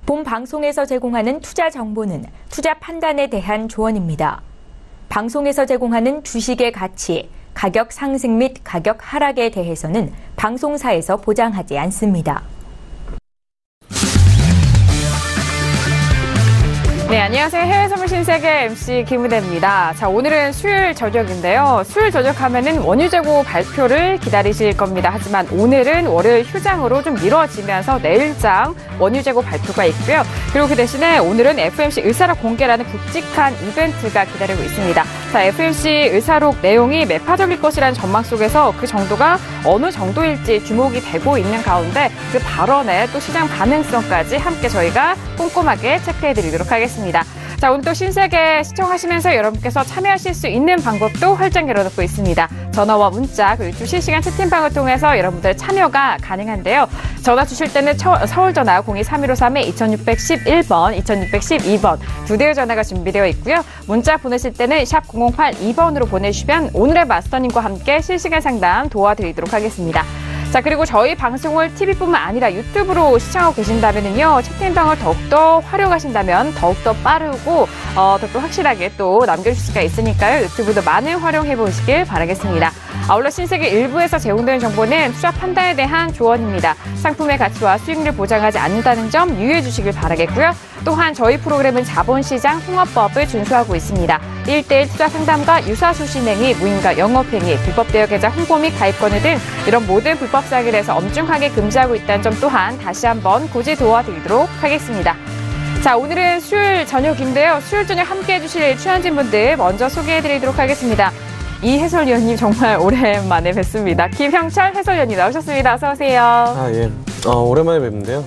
본 방송에서 제공하는 투자 정보는 투자 판단에 대한 조언입니다. 방송에서 제공하는 주식의 가치, 가격 상승 및 가격 하락에 대해서는 방송사에서 보장하지 않습니다. 네, 안녕하세요. 해외선물 신세계 MC 김은혜입니다. 자, 오늘은 수요일 저녁인데요. 수요일 저녁 하면은 원유 재고 발표를 기다리실 겁니다. 하지만 오늘은 월요일 휴장으로 좀 미뤄지면서 내일장 원유 재고 발표가 있고요. 그리고 그 대신에 오늘은 FMC 의사록 공개라는 굵직한 이벤트가 기다리고 있습니다. 자, FMC 의사록 내용이 매파적일 것이라는 전망 속에서 그 정도가 어느 정도일지 주목이 되고 있는 가운데 그 발언에 또 시장 반응성까지 함께 저희가 꼼꼼하게 체크해드리도록 하겠습니다. 자, 오늘 또 신세계 시청하시면서 여러분께서 참여하실 수 있는 방법도 활짝 열어놓고 있습니다. 전화와 문자 그리고 또 실시간 채팅방을 통해서 여러분들 참여가 가능한데요. 전화 주실 때는 서울전화 0231-2611번, 2612번 두 대의 전화가 준비되어 있고요. 문자 보내실 때는 샵 0082번으로 보내주시면 오늘의 마스터님과 함께 실시간 상담 도와드리도록 하겠습니다. 자, 그리고 저희 방송을 TV뿐만 아니라 유튜브로 시청하고 계신다면요. 채팅방을 더욱더 활용하신다면 더욱더 빠르고 더욱더 확실하게 또 남겨주실 수가 있으니까요. 유튜브도 많은 활용해 보시길 바라겠습니다. 아울러 신세계 일부에서 제공되는 정보는 투자 판단에 대한 조언입니다. 상품의 가치와 수익률을 보장하지 않는다는 점 유의해 주시길 바라겠고요. 또한 저희 프로그램은 자본시장 통합법을 준수하고 있습니다. 1:1 투자 상담과 유사수신 행위, 무인과 영업행위, 불법 대여 계좌 홍보 및 가입권유 등 이런 모든 불법 사기를 해서 엄중하게 금지하고 있다는 점 또한 다시 한번 고지 도와드리도록 하겠습니다. 자, 오늘은 수요일 저녁인데요. 수요일 저녁 함께해 주실 출연진분들 먼저 소개해드리도록 하겠습니다. 이 해설위원님 정말 오랜만에 뵙습니다. 김형철 해설위원님 나오셨습니다. 어서 오세요. 아, 예. 오랜만에 뵙는데요.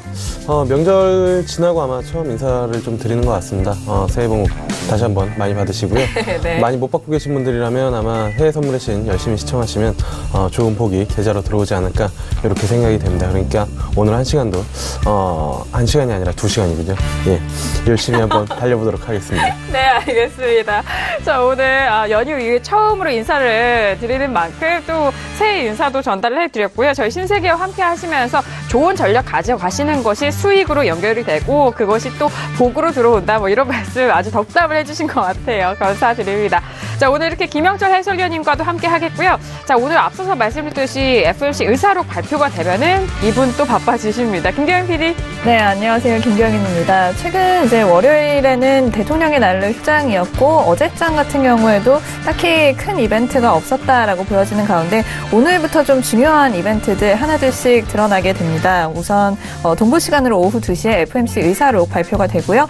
명절 지나고 아마 처음 인사를 좀 드리는 것 같습니다. 새해 복 다시 한번 많이 받으시고요. 네. 많이 못 받고 계신 분들이라면 아마 해외 선물의 신 열심히 시청하시면 좋은 복이 계좌로 들어오지 않을까 이렇게 생각이 됩니다. 그러니까 오늘 한 시간도 한 시간이 아니라 2시간이군요. 예, 열심히 한번 달려보도록 하겠습니다. 네, 알겠습니다. 자, 오늘 연휴 이후에 처음으로 인사를 드리는 만큼 또 새해 인사도 전달을 해드렸고요. 저희 신세계와 함께 하시면서 좋은 전략 가져가시는 것이 수익으로 연결이 되고 그것이 또 복으로 들어온다 뭐 이런 말씀 아주 덕담을 해주신 것 같아요. 감사드립니다. 자, 오늘 이렇게 김영철 해설위원님과도 함께 하겠고요. 자, 오늘 앞서서 말씀드렸듯이 FMC 의사록 발표가 되면은 이분 또 바빠지십니다. 김경영 PD. 네, 안녕하세요. 김경영입니다. 최근 이제 월요일에는 대통령의 날로 휴장이었고 어제장 같은 경우에도 딱히 큰 이벤트가 없었다라고 보여지는 가운데 오늘부터 좀 중요한 이벤트들 하나둘씩 드러나게 됩니다. 우선 동부 시간으로 오후 2시에 FMC 의사록 발표가 되고요.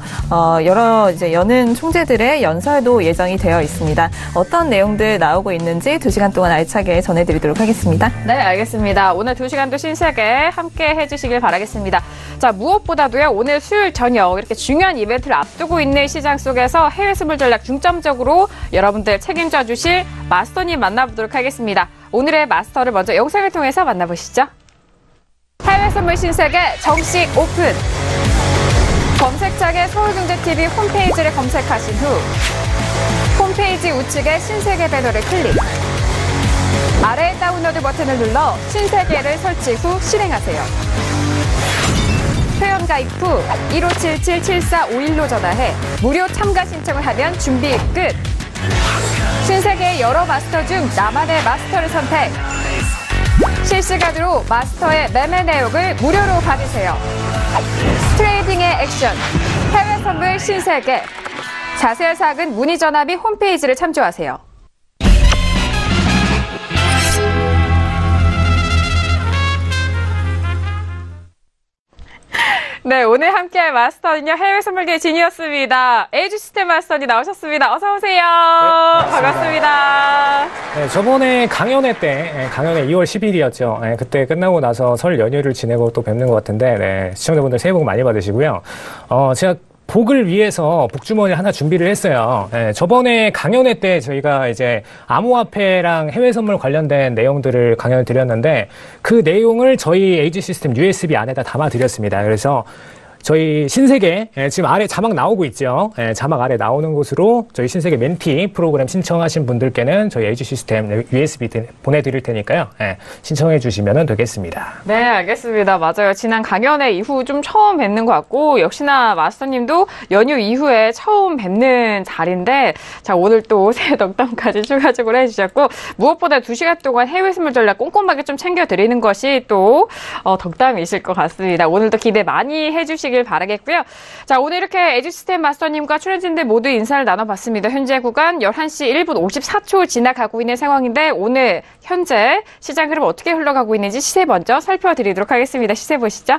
여러 이제 여는 총재들의 연설도 예정이 되어 있습니다. 어떤 내용들 나오고 있는지 2시간 동안 알차게 전해드리도록 하겠습니다. 네, 알겠습니다. 오늘 2시간도 신세계 함께 해주시길 바라겠습니다. 자, 무엇보다도요, 오늘 수요일 저녁 이렇게 중요한 이벤트를 앞두고 있는 시장 속에서 해외 선물 전략 중점적으로 여러분들 책임져 주실 마스터님 만나보도록 하겠습니다. 오늘의 마스터를 먼저 영상을 통해서 만나보시죠. 해외 선물 신세계 정식 오픈! 검색창에 서울경제TV 홈페이지를 검색하신 후 홈페이지 우측에 신세계 배너를 클릭. 아래 다운로드 버튼을 눌러 신세계를 설치 후 실행하세요. 회원가입 후 1577-7451로 전화해 무료 참가 신청을 하면 준비 끝. 신세계의 여러 마스터 중 나만의 마스터를 선택. 실시간으로 마스터의 매매 내역을 무료로 받으세요. 트레이딩의 액션, 해외 선물 신세계. 자세한 사항은 문의 전화 및 홈페이지를 참조하세요. 네, 오늘 함께할 마스터는요, 해외 선물계 진이었습니다. 에이지시스템 마스터님 나오셨습니다. 어서오세요. 네, 반갑습니다. 네, 저번에 강연회 때, 강연회 2월 10일이었죠. 네, 그때 끝나고 나서 설 연휴를 지내고 또 뵙는 것 같은데, 네, 시청자분들 새해 복 많이 받으시고요. 제가 복을 위해서 복주머니 하나 준비를 했어요. 네, 저번에 강연회 때 저희가 이제 암호화폐랑 해외 선물 관련된 내용들을 강연을 드렸는데 그 내용을 저희 에이지 시스템 USB 안에다 담아 드렸습니다. 그래서 저희 신세계 지금 아래 자막 나오고 있죠. 자막 아래 나오는 곳으로 저희 신세계 멘티 프로그램 신청하신 분들께는 저희 에이지 시스템 USB 보내드릴 테니까요. 신청해 주시면 되겠습니다. 네, 알겠습니다. 맞아요. 지난 강연회 이후 좀 처음 뵙는 것 같고 역시나 마스터님도 연휴 이후에 처음 뵙는 자리인데 자 오늘 또 새해 덕담까지 추가적으로 해주셨고 무엇보다 2시간 동안 해외 선물 전략 꼼꼼하게 좀 챙겨드리는 것이 또 덕담이실 것 같습니다. 오늘도 기대 많이 해주시길 바라겠고요. 자, 오늘 이렇게 에듀시스템 마스터님과 출연진들 모두 인사를 나눠봤습니다. 현재 구간 11시 1분 54초 지나가고 있는 상황인데 오늘 현재 시장 흐름 어떻게 흘러가고 있는지 시세 먼저 살펴드리도록 하겠습니다. 시세 보시죠.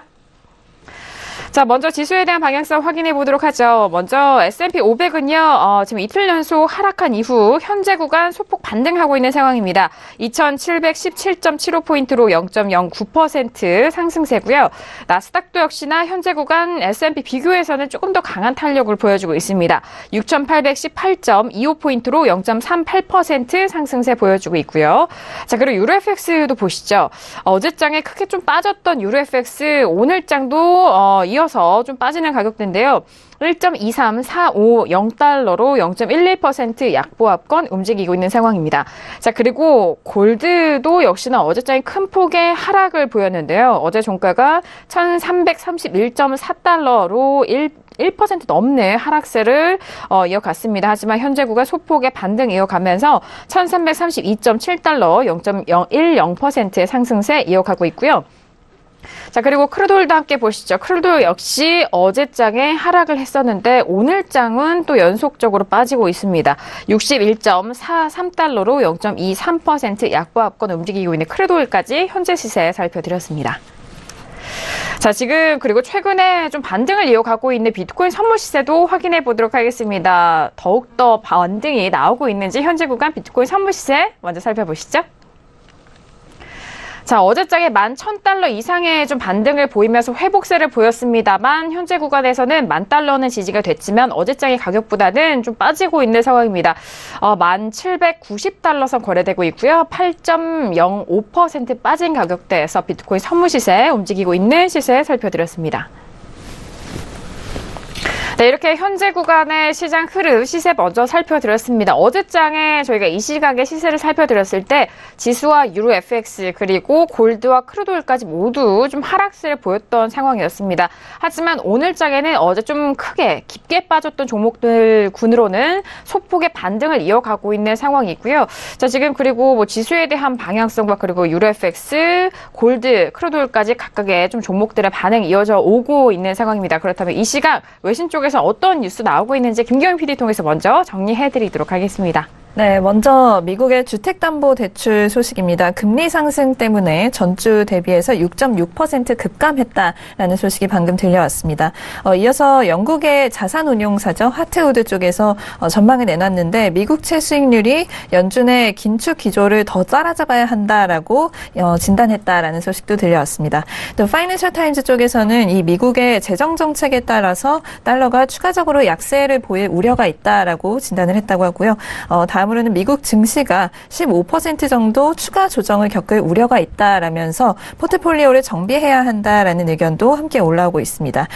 자, 먼저 지수에 대한 방향성 확인해 보도록 하죠. 먼저 S&P 500은요, 지금 이틀 연속 하락한 이후 현재 구간 소폭 반등하고 있는 상황입니다. 2717.75포인트로 0.09% 상승세고요. 나스닥도 역시나 현재 구간 S&P 비교해서는 조금 더 강한 탄력을 보여주고 있습니다. 6818.25포인트로 0.38% 상승세 보여주고 있고요. 자, 그리고 유로FX도 보시죠. 어제장에 크게 좀 빠졌던 유로FX 오늘장도 이어서 좀 빠지는 가격대인데요. 1.23450달러로 0.11% 약보합권 움직이고 있는 상황입니다. 자, 그리고 골드도 역시나 어제장에 큰 폭의 하락을 보였는데요. 어제 종가가 1331.4달러로 1% 넘는 하락세를 이어갔습니다. 하지만 현재 구간 소폭의 반등 이어가면서 1332.7달러 0.010%의 상승세 이어가고 있고요. 자, 그리고 크루드오일도 함께 보시죠. 크루드 역시 어제장에 하락을 했었는데 오늘장은 또 연속적으로 빠지고 있습니다. 61.43달러로 0.23% 약보합권 움직이고 있는 크루드오일까지 현재 시세 살펴드렸습니다. 자, 지금 그리고 최근에 좀 반등을 이어가고 있는 비트코인 선물 시세도 확인해 보도록 하겠습니다. 더욱더 반등이 나오고 있는지 현재 구간 비트코인 선물 시세 먼저 살펴보시죠. 자, 어제장에 11,000달러 이상의 좀 반등을 보이면서 회복세를 보였습니다만 현재 구간에서는 10,000달러는 지지가 됐지만 어제장의 가격보다는 좀 빠지고 있는 상황입니다. 1,790달러 선 거래되고 있고요. 8.05% 빠진 가격대에서 비트코인 선물 시세 움직이고 있는 시세 살펴드렸습니다. 네, 이렇게 현재 구간의 시장 흐름 시세 먼저 살펴드렸습니다. 어제장에 저희가 이 시각의 시세를 살펴드렸을 때 지수와 유로 FX 그리고 골드와 크루드오일까지 모두 좀 하락세를 보였던 상황이었습니다. 하지만 오늘장에는 어제 좀 크게 깊게 빠졌던 종목들 군으로는 소폭의 반등을 이어가고 있는 상황이고요. 자, 지금 그리고 뭐 지수에 대한 방향성과 그리고 유로 FX, 골드, 크루드오일까지 각각의 좀 종목들의 반응이 이어져 오고 있는 상황입니다. 그렇다면 이 시각 외신 쪽에서 어떤 뉴스 나오고 있는지 김경민 PD 통해서 먼저 정리해드리도록 하겠습니다. 네, 먼저 미국의 주택담보대출 소식입니다. 금리 상승 때문에 전주 대비해서 6.6% 급감했다라는 소식이 방금 들려왔습니다. 이어서 영국의 자산운용사죠. 하트우드 쪽에서 전망을 내놨는데 미국채 수익률이 연준의 긴축 기조를 더 따라잡아야 한다라고 진단했다라는 소식도 들려왔습니다. 또 파이낸셜 타임즈 쪽에서는 이 미국의 재정 정책에 따라서 달러가 추가적으로 약세를 보일 우려가 있다라고 진단을 했다고 하고요. 다음으로는 미국 증시가 15% 정도 추가 조정을 겪을 우려가 있다라면서 포트폴리오를 정비해야 한다라는 의견도 함께 올라오고 있습니다.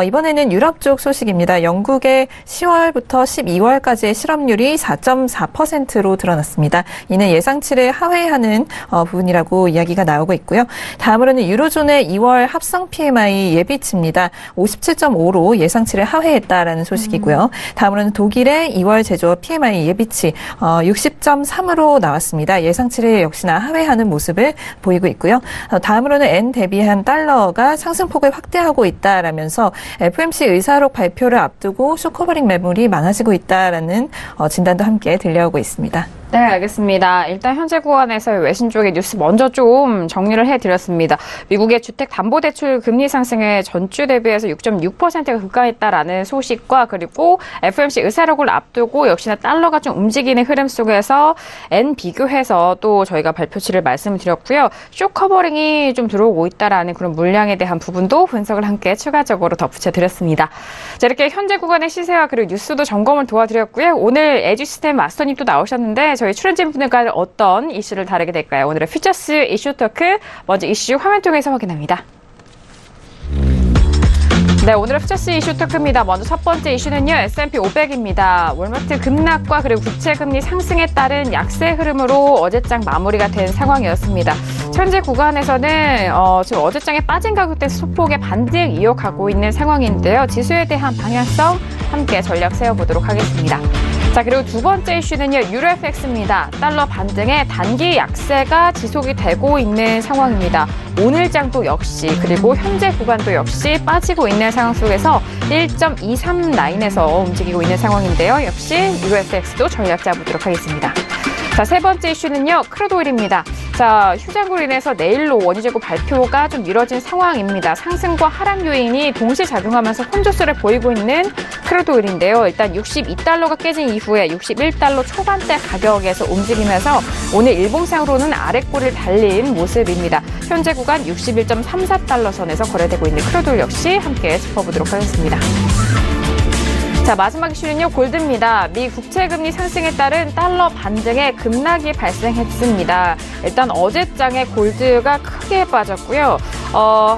이번에는 유럽 쪽 소식입니다. 영국의 10월부터 12월까지의 실업률이 4.4%로 드러났습니다. 이는 예상치를 하회하는 부분이라고 이야기가 나오고 있고요. 다음으로는 유로존의 2월 합성 PMI 예비치입니다. 57.5로 예상치를 하회했다라는 소식이고요. 다음으로는 독일의 2월 제조업 PMI 예비치 60.3으로 나왔습니다. 예상치를 역시나 하회하는 모습을 보이고 있고요. 다음으로는 엔 대비한 달러가 상승폭을 확대하고 있다라면서 FOMC 의사록 발표를 앞두고 쇼커버링 매물이 많아지고 있다라는 진단도 함께 들려오고 있습니다. 네, 알겠습니다. 일단 현재 구간에서 외신 쪽의 뉴스 먼저 좀 정리를 해드렸습니다. 미국의 주택담보대출 금리 상승에 전주 대비해서 6.6%가 급감했다라는 소식과 그리고 FOMC 의사록을 앞두고 역시나 달러가 좀 움직이는 흐름 속에서 엔 비교해서 또 저희가 발표치를 말씀드렸고요. 쇼커버링이 좀 들어오고 있다라는 그런 물량에 대한 부분도 분석을 함께 추가적으로 덧붙여드렸습니다. 자, 이렇게 현재 구간의 시세와 그리고 뉴스도 점검을 도와드렸고요. 오늘 에듀시스템 마스터님 또 나오셨는데 저희 출연진분들과 어떤 이슈를 다루게 될까요? 오늘의 퓨처스 이슈 토크 먼저 이슈 화면 통해서 확인합니다. 네, 오늘의 퓨처스 이슈 토크입니다. 먼저 첫 번째 이슈는요, S&P 500입니다. 월마트 급락과 그리고 국채금리 상승에 따른 약세 흐름으로 어제장 마무리가 된 상황이었습니다. 현재 구간에서는 지금 어제장에 빠진 가격대 소폭의 반등 이어가고 있는 상황인데요. 지수에 대한 방향성 함께 전략 세워보도록 하겠습니다. 자, 그리고 두 번째 이슈는요, 유로 FX입니다. 달러 반등에 단기 약세가 지속이 되고 있는 상황입니다. 오늘 장도 역시 그리고 현재 구간도 역시 빠지고 있는 상황 속에서 1.23 라인에서 움직이고 있는 상황인데요. 역시 유로 FX도 전략 잡아보도록 하겠습니다. 자, 세 번째 이슈는요, 크루드 오일입니다. 자, 휴장으로 인해서 내일로 원유 재고 발표가 좀 미뤄진 상황입니다. 상승과 하락 요인이 동시에 작용하면서 혼조세를 보이고 있는 크루드 오일인데요. 일단 62달러가 깨진 이후에 61달러 초반대 가격에서 움직이면서 오늘 일봉상으로는 아래꼬리를 달린 모습입니다. 현재 구간 61.34달러 선에서 거래되고 있는 크루드 오일 역시 함께 짚어보도록 하겠습니다. 자, 마지막 이슈는요, 골드입니다. 미 국채금리 상승에 따른 달러 반등의 급락이 발생했습니다. 일단 어제장에 골드가 크게 빠졌고요.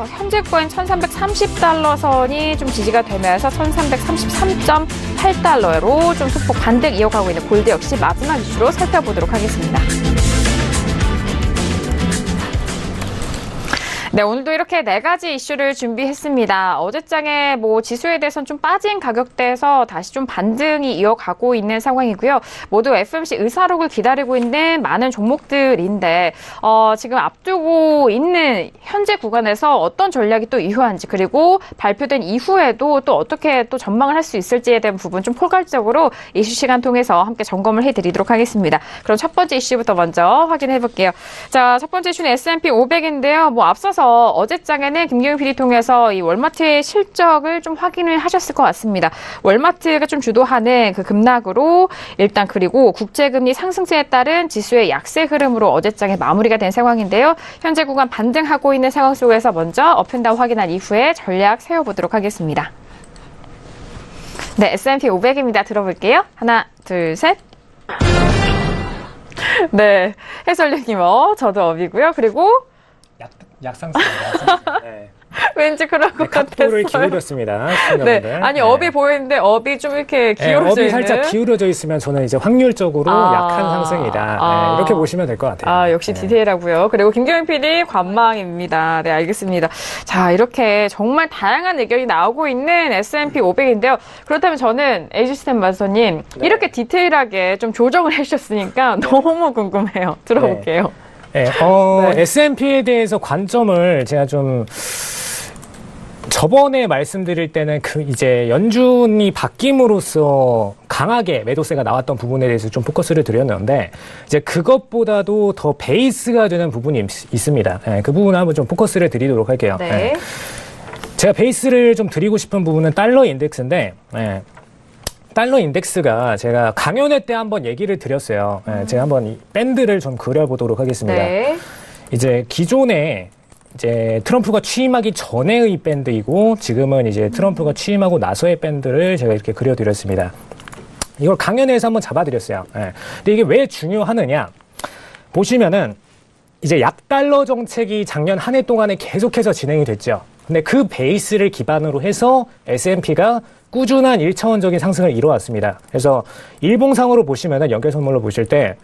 현재 구간 1330달러 선이 좀 지지가 되면서 1333.8달러로 좀 소폭 반등 이어가고 있는 골드 역시 마지막 이슈로 살펴보도록 하겠습니다. 네, 오늘도 이렇게 네 가지 이슈를 준비했습니다. 어제장에 지수에 대해서는 좀 빠진 가격대에서 다시 좀 반등이 이어가고 있는 상황이고요. 모두 FOMC 의사록을 기다리고 있는 많은 종목들인데, 지금 앞두고 있는 현재 구간에서 어떤 전략이 또 유효한지, 그리고 발표된 이후에도 또 어떻게 또 전망을 할 수 있을지에 대한 부분 좀 포괄적으로 이슈 시간 통해서 함께 점검을 해드리도록 하겠습니다. 그럼 첫 번째 이슈부터 먼저 확인해 볼게요. 자, 첫 번째 이슈는 S&P 500인데요. 앞서서 어제장에는 김경윤 PD 통해서 이 월마트의 실적을 좀 확인을 하셨을 것 같습니다. 월마트가 좀 주도하는 그 급락으로 일단 그리고 국채금리 상승세에 따른 지수의 약세 흐름으로 어제장에 마무리가 된 상황인데요. 현재 구간 반등하고 있는 상황 속에서 먼저 업앤다운 확인한 이후에 전략 세워보도록 하겠습니다. 네, S&P 500입니다. 들어볼게요. 하나, 둘, 셋. 네, 해설위원님 저도 업이고요. 그리고 약상승입니다. 네. 왠지 그럴 것 같았어요. 각도를 기울였습니다. 네, 아니 업이 보이는데 업이 좀 이렇게 기울어져 업이 있는. 살짝 기울어져 있으면 저는 이제 확률적으로 약한 상승이다. 이렇게 보시면 될 것 같아요. 역시 디테일하고요. 그리고 김경윤 PD 관망입니다. 네, 알겠습니다. 자, 이렇게 정말 다양한 의견이 나오고 있는 S&P 500인데요. 그렇다면 저는 에이지스템 마스터님 이렇게 디테일하게 좀 조정을 해주셨으니까 너무 궁금해요. 들어볼게요. 네, S&P에 대해서 관점을 제가 좀 저번에 말씀드릴 때는 이제 연준이 바뀜으로써 강하게 매도세가 나왔던 부분에 대해서 좀 포커스를 드렸는데 이제 그것보다도 더 베이스가 되는 부분이 있습니다. 네, 그 부분을 한번 좀 포커스를 드리도록 할게요. 네. 네. 제가 베이스를 좀 드리고 싶은 부분은 달러 인덱스인데, 달러 인덱스가 제가 강연회 때 한번 얘기를 드렸어요. 제가 한번 이 밴드를 좀 그려보도록 하겠습니다. 네. 이제 기존에 이제 트럼프가 취임하기 전에의 밴드이고 지금은 이제 트럼프가 취임하고 나서의 밴드를 제가 이렇게 그려드렸습니다. 이걸 강연회에서 한번 잡아드렸어요. 근데 이게 왜 중요하느냐? 보시면은 이제 약달러 정책이 작년 한 해 동안에 계속해서 진행이 됐죠. 근데 그 베이스를 기반으로 해서 S&P가 꾸준한 1차원적인 상승을 이뤄왔습니다. 그래서 일봉상으로 보시면은 연결선물로 보실 때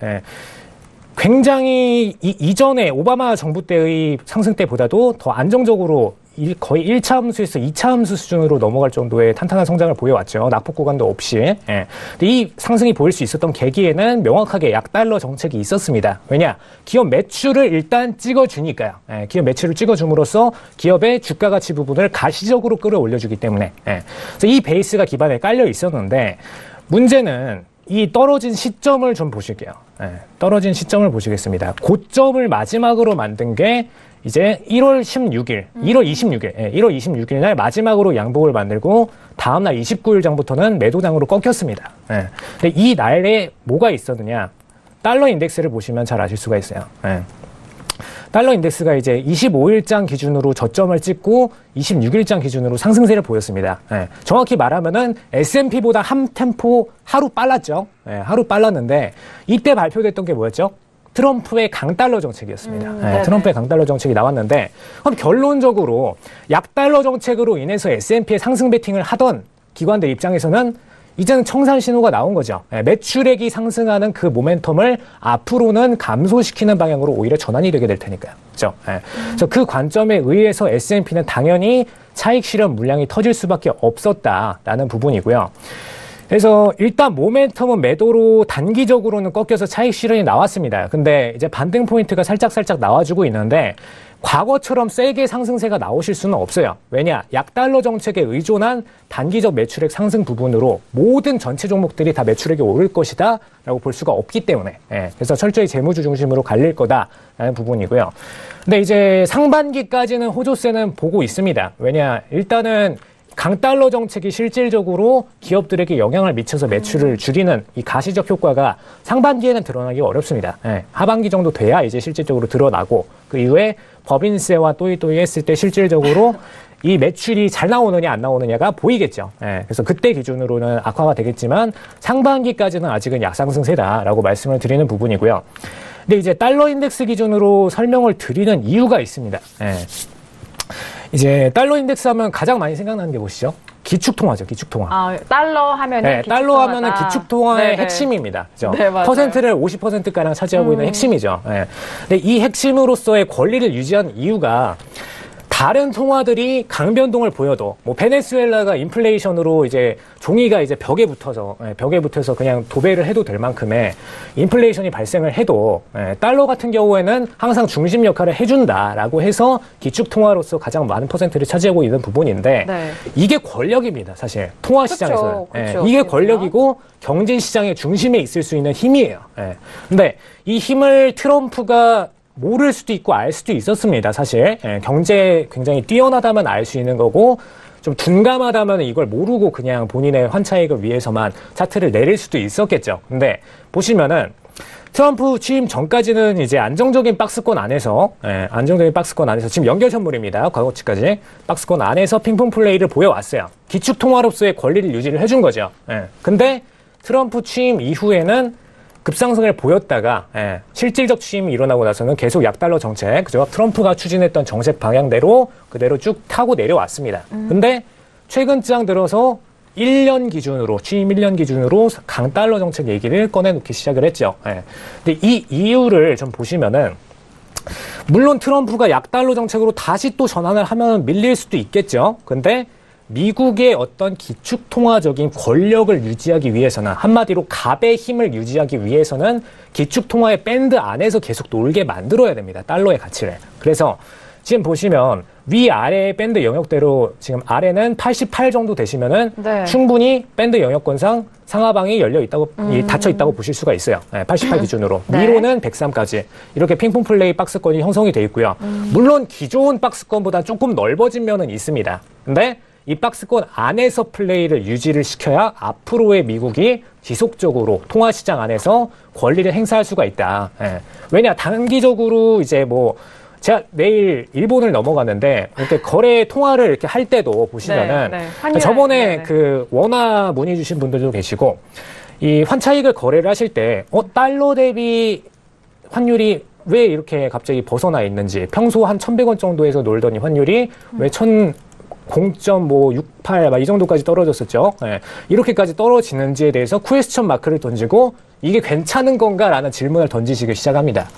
굉장히 이전에 오바마 정부 때의 상승 때보다도 더 안정적으로 거의 1차 함수에서 2차 함수 수준으로 넘어갈 정도의 탄탄한 성장을 보여왔죠. 낙폭 구간도 없이. 근데 이 상승이 보일 수 있었던 계기에는 명확하게 약달러 정책이 있었습니다. 왜냐? 기업 매출을 일단 찍어주니까요. 기업 매출을 찍어줌으로써 기업의 주가 가치 부분을 가시적으로 끌어올려주기 때문에. 그래서 이 베이스가 기반에 깔려 있었는데 문제는 이 떨어진 시점을 좀 보실게요. 떨어진 시점을 보시겠습니다. 고점을 마지막으로 만든 게 이제 1월 26일 날 마지막으로 양봉을 만들고 다음날 29일 장부터는 매도장으로 꺾였습니다. 근데 이 날에 뭐가 있었느냐? 달러 인덱스를 보시면 잘 아실 수가 있어요. 달러 인덱스가 이제 25일장 기준으로 저점을 찍고 26일장 기준으로 상승세를 보였습니다. 정확히 말하면은 S&P보다 한 템포 하루 빨랐죠. 하루 빨랐는데 이때 발표됐던 게 뭐였죠? 트럼프의 강달러 정책이었습니다. 트럼프의 강달러 정책이 나왔는데 그럼 결론적으로 약달러 정책으로 인해서 S&P의 상승 베팅을 하던 기관들 입장에서는 이제는 청산 신호가 나온 거죠. 매출액이 상승하는 그 모멘텀을 앞으로는 감소시키는 방향으로 오히려 전환이 되게 될 테니까요. 그렇죠? 그래서 그 관점에 의해서 S&P는 당연히 차익 실현 물량이 터질 수밖에 없었다라는 부분이고요. 그래서 일단 모멘텀은 매도로 단기적으로는 꺾여서 차익 실현이 나왔습니다. 근데 이제 반등 포인트가 살짝 나와주고 있는데 과거처럼 세게 상승세가 나오실 수는 없어요. 왜냐? 약달러 정책에 의존한 단기적 매출액 상승 부분으로 모든 전체 종목들이 다 매출액이 오를 것이다 라고 볼 수가 없기 때문에 그래서 철저히 재무주 중심으로 갈릴 거다라는 부분이고요. 근데 이제 상반기까지는 호조세는 보고 있습니다. 왜냐? 일단은 강달러 정책이 실질적으로 기업들에게 영향을 미쳐서 매출을 줄이는 이 가시적 효과가 상반기에는 드러나기 어렵습니다. 하반기 정도 돼야 이제 실질적으로 드러나고 그 이후에 법인세와 또이또이 했을 때 실질적으로 이 매출이 잘 나오느냐 안 나오느냐가 보이겠죠. 그래서 그때 기준으로는 악화가 되겠지만 상반기까지는 아직은 약상승세다라고 말씀을 드리는 부분이고요. 근데 이제 달러 인덱스 기준으로 설명을 드리는 이유가 있습니다. 이제 달러 인덱스 하면 가장 많이 생각나는 게 무엇이죠? 기축통화죠, 기축통화. 아, 달러 하면은 달러 하면은 기축통화의 핵심입니다. 그죠? 네, 맞아요. 퍼센트를 50%가량 차지하고 있는 핵심이죠. 근데 이 핵심으로서의 권리를 유지한 이유가 다른 통화들이 강변동을 보여도 뭐 베네수엘라가 인플레이션으로 이제 종이가 이제 벽에 붙어서 그냥 도배를 해도 될 만큼의 인플레이션이 발생을 해도 달러 같은 경우에는 항상 중심 역할을 해준다라고 해서 기축 통화로서 가장 많은 퍼센트를 차지하고 있는 부분인데 이게 권력입니다. 사실 통화 시장에서는 이게 권력이고 경제 시장의 중심에 있을 수 있는 힘이에요. 근데 이 힘을 트럼프가 모를 수도 있고 알 수도 있었습니다. 사실 경제 굉장히 뛰어나다면 알 수 있는 거고 좀 둔감하다면 이걸 모르고 그냥 본인의 환차익을 위해서만 차트를 내릴 수도 있었겠죠. 근데 보시면은 트럼프 취임 전까지는 이제 안정적인 박스권 안에서 지금 연결 선물입니다. 과거치까지 박스권 안에서 핑퐁 플레이를 보여왔어요. 기축 통화로서의 권리를 유지를 해준 거죠. 근데 트럼프 취임 이후에는 급상승을 보였다가 실질적 취임이 일어나고 나서는 계속 약달러 정책, 그죠? 트럼프가 추진했던 정책 방향대로 그대로 쭉 타고 내려왔습니다. 근데 최근장 들어서 1년 기준으로, 취임 1년 기준으로 강달러 정책 얘기를 꺼내놓기 시작을 했죠. 근데 이 이유를 좀 보시면은 물론 트럼프가 약달러 정책으로 다시 또 전환을 하면 밀릴 수도 있겠죠. 근데 미국의 어떤 기축통화적인 권력을 유지하기 위해서는 한마디로 갑의 힘을 유지하기 위해서는 기축통화의 밴드 안에서 계속 놀게 만들어야 됩니다. 달러의 가치를. 그래서 지금 보시면 위아래의 밴드 영역대로 지금 아래는 88 정도 되시면은 충분히 밴드 영역권상 상하방이 열려 있다고 닫혀 있다고 보실 수가 있어요. 88 기준으로. 위로는 103까지 이렇게 핑퐁 플레이 박스권이 형성이 돼 있고요. 물론 기존 박스권보다 조금 넓어진 면은 있습니다. 근데 이 박스권 안에서 플레이를 유지를 시켜야 앞으로의 미국이 지속적으로 통화시장 안에서 권리를 행사할 수가 있다. 왜냐, 단기적으로 이제 뭐 제가 내일 일본을 넘어갔는데 이렇게 거래 통화를 이렇게 할 때도 보시면은 저번에 그 원화 문의 주신 분들도 계시고 이 환차익을 거래를 하실 때 달러 대비 환율이 왜 이렇게 갑자기 벗어나 있는지, 평소 한 1,100원 정도에서 놀던 이 환율이 왜 0.68 막 이 정도까지 떨어졌었죠. 이렇게까지 떨어지는지에 대해서 퀘스천 마크를 던지고 이게 괜찮은 건가라는 질문을 던지시기 시작합니다.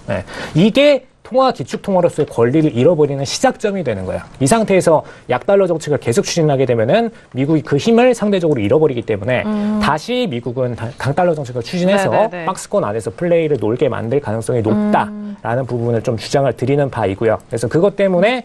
이게 기축통화로서의 권리를 잃어버리는 시작점이 되는 거예요. 이 상태에서 약달러 정책을 계속 추진하게 되면은 미국이 그 힘을 상대적으로 잃어버리기 때문에 다시 미국은 강달러 정책을 추진해서 박스권 안에서 플레이를 놀게 만들 가능성이 높다라는 부분을 좀 주장을 드리는 바이고요. 그래서 그것 때문에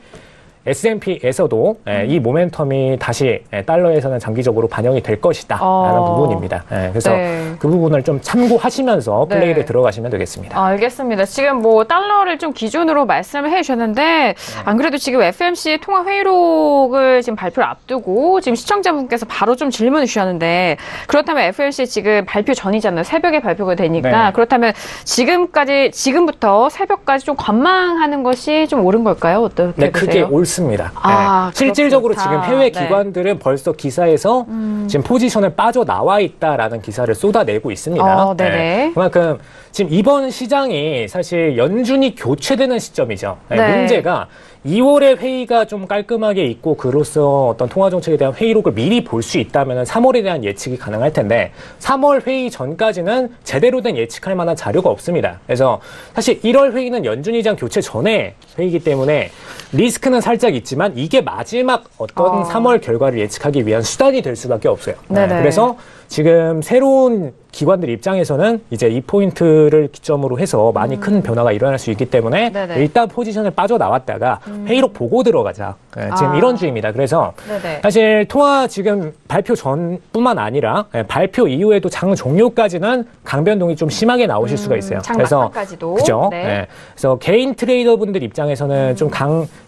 S&P에서도 이 모멘텀이 다시 달러에서는 장기적으로 반영이 될 것이다 라는 부분입니다. 그래서 그 부분을 좀 참고하시면서 플레이를 들어가시면 되겠습니다. 알겠습니다. 지금 뭐 달러를 좀 기준으로 말씀을 해주셨는데 안 그래도 지금 FMC 통화 회의록을 지금 발표를 앞두고 지금 시청자분께서 바로 좀 질문을 주셨는데 그렇다면 FMC 지금 발표 전이잖아요. 새벽에 발표가 되니까 그렇다면 지금부터 새벽까지 좀 관망하는 것이 좀 옳은 걸까요? 어떻게 보세요? 그게 옳습니다. 있습니다. 아, 실질적으로 그렇다. 지금 해외 네. 기관들은 벌써 기사에서 지금 포지션을 빠져나와 있다라는 기사를 쏟아내고 있습니다. 네네. 그만큼 지금 이번 시장이 사실 연준이 교체되는 시점이죠. 네. 문제가 2월에 회의가 좀 깔끔하게 있고 그로써 어떤 통화정책에 대한 회의록을 미리 볼 수 있다면 3월에 대한 예측이 가능할 텐데 3월 회의 전까지는 제대로 된 예측할 만한 자료가 없습니다. 그래서 사실 1월 회의는 연준의장 교체 전에 회의이기 때문에 리스크는 살짝 있지만 이게 마지막 어떤 3월 결과를 예측하기 위한 수단이 될 수밖에 없어요. 네네. 그래서 지금 새로운 기관들 입장에서는 이제 이 포인트를 기점으로 해서 많이 큰 변화가 일어날 수 있기 때문에 네네. 일단 포지션을 빠져나왔다가 회의록 보고 들어가자. 지금 이런 주의입니다. 그래서 네네. 사실 통화 지금 발표 전뿐만 아니라 발표 이후에도 장 종료까지는 강변동이 좀 심하게 나오실 수가 있어요. 장 그래서 막판까지도. 그죠? 네. 네. 그래서 개인 트레이더분들 입장에서는 좀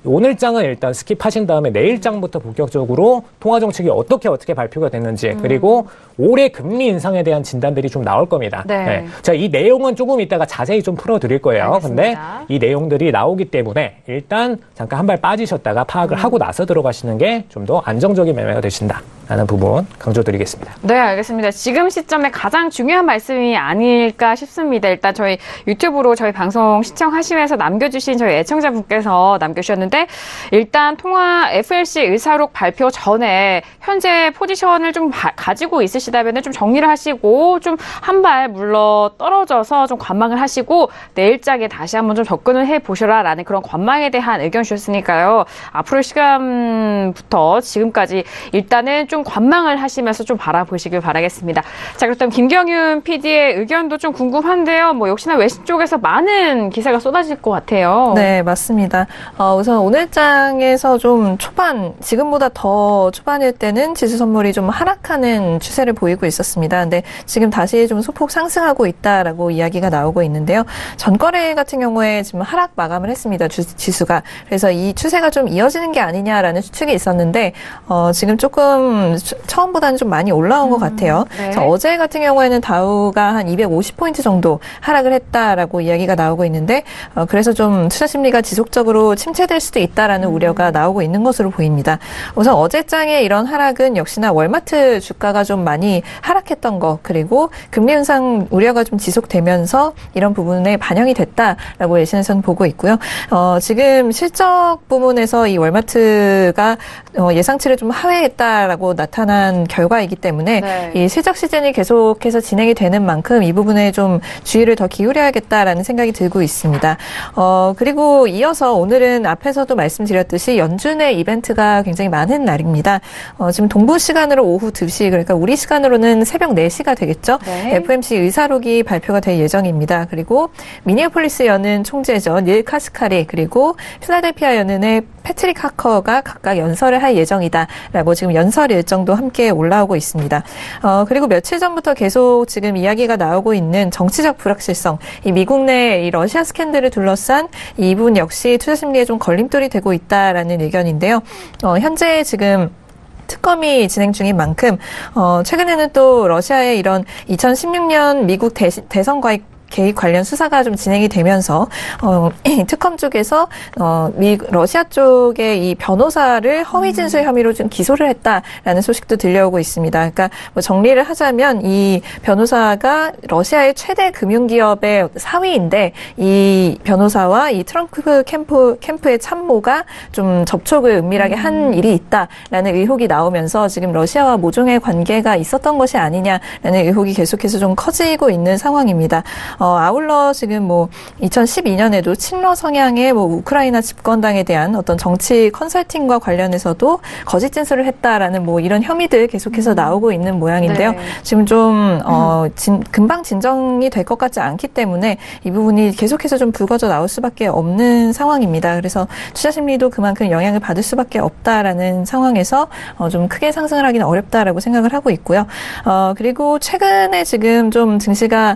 오늘 장은 일단 스킵하신 다음에 내일 장부터 본격적으로 통화 정책이 어떻게 발표가 됐는지 그리고 올해 금리 인상에 대한 진단들이 좀 나올 겁니다. 네. 자, 이 내용은 조금 이따가 자세히 좀 풀어드릴 거예요. 알겠습니다. 근데 이 내용들이 나오기 때문에 일단 잠깐 한 발 빠지셨다가 파악을 하고 나서 들어가시는 게 좀 더 안정적인 매매가 되신다라는 부분 강조드리겠습니다. 네, 알겠습니다. 지금 시점에 가장 중요한 말씀이 아닐까 싶습니다. 일단 저희 유튜브로 저희 방송 시청하시면서 남겨주신 저희 애청자분께서 남겨주셨는데 일단 통화 FLC 의사록 발표 전에 현재 포지션을 좀 가지고 있으시다면 좀 정리를 하시고 좀 한 발 물러 떨어져서 좀 관망을 하시고 내일장에 다시 한번 좀 접근을 해보셔라라는 그런 관망에 대한 의견 주셨으니까요. 앞으로 시간부터 지금까지 일단은 좀 관망을 하시면서 좀 바라보시길 바라겠습니다. 자, 그렇다면 김경윤 PD의 의견도 좀 궁금한데요. 뭐 역시나 외신 쪽에서 많은 기사가 쏟아질 것 같아요. 네, 맞습니다. 우선 오늘장에서 좀 지금보다 더 초반일 때는 지수 선물이 좀 하락하는 추세를 보이고 있었습니다. 근데 지금 다시 좀 소폭 상승하고 있다라고 이야기가 나오고 있는데요. 전거래 같은 경우에 지금 하락 마감을 했습니다. 지수가. 그래서 이 추세가 좀 이어지는 게 아니냐라는 추측이 있었는데 지금 조금 처음보다는 좀 많이 올라온 것 같아요. 네. 그래서 어제 같은 경우에는 다우가 한 250포인트 정도 하락을 했다라고 이야기가 나오고 있는데 그래서 좀 투자 심리가 지속적으로 침체될 수도 있다라는 우려가 나오고 있는 것으로 보입니다. 우선 어제장의 이런 하락은 역시나 월마트 주가가 좀 많이 하락했던 것 그리고 금리 인상 우려가 좀 지속되면서 이런 부분에 반영이 됐다라고 예신에서는 보고 있고요. 지금 실적 부분에서 이 월마트가 예상치를 좀 하회했다라고 나타난 결과이기 때문에 네. 이 실적 시즌이 계속해서 진행이 되는 만큼 이 부분에 좀 주의를 더 기울여야겠다라는 생각이 들고 있습니다. 그리고 이어서 오늘은 앞에서도 말씀드렸듯이 연준의 이벤트가 굉장히 많은 날입니다. 지금 동부 시간으로 오후 2시 그러니까 우리 시간으로는 새벽 4시가 되겠죠. 네. FOMC 의사록이 발표가 될 예정입니다. 그리고 미니애폴리스 연은 총재죠. 닐 카스카리 그리고 필라델피아 연은의 패트릭 하커가 각각 연설을 할 예정이다라고 지금 연설 일정도 함께 올라오고 있습니다. 그리고 며칠 전부터 계속 지금 이야기가 나오고 있는 정치적 불확실성, 이 미국 내 이 러시아 스캔들을 둘러싼 이 부분 역시 투자 심리에 좀 걸림돌이 되고 있다라는 의견인데요. 현재 지금 특검이 진행 중인 만큼 최근에는 또 러시아의 이런 2016년 미국 대선 개입 관련 수사가 좀 진행이 되면서 특검 쪽에서 러시아 쪽의 이 변호사를 허위 진술 혐의로 좀 기소를 했다라는 소식도 들려오고 있습니다. 그러니까 뭐 정리를 하자면 이 변호사가 러시아의 최대 금융기업의 사위인데 이 변호사와 이 트럼프 캠프의 참모가 좀 접촉을 은밀하게 한 일이 있다라는 의혹이 나오면서 지금 러시아와 모종의 관계가 있었던 것이 아니냐라는 의혹이 계속해서 좀 커지고 있는 상황입니다. 아울러 지금 뭐 2012년에도 친러 성향의 뭐 우크라이나 집권당에 대한 어떤 정치 컨설팅과 관련해서도 거짓 진술을 했다라는 뭐 이런 혐의들 계속해서 나오고 있는 모양인데요. 네. 지금 좀 금방 진정이 될 것 같지 않기 때문에 이 부분이 계속해서 좀 불거져 나올 수밖에 없는 상황입니다. 그래서 투자 심리도 그만큼 영향을 받을 수밖에 없다라는 상황에서 좀 크게 상승을 하기는 어렵다라고 생각을 하고 있고요. 그리고 최근에 지금 좀 증시가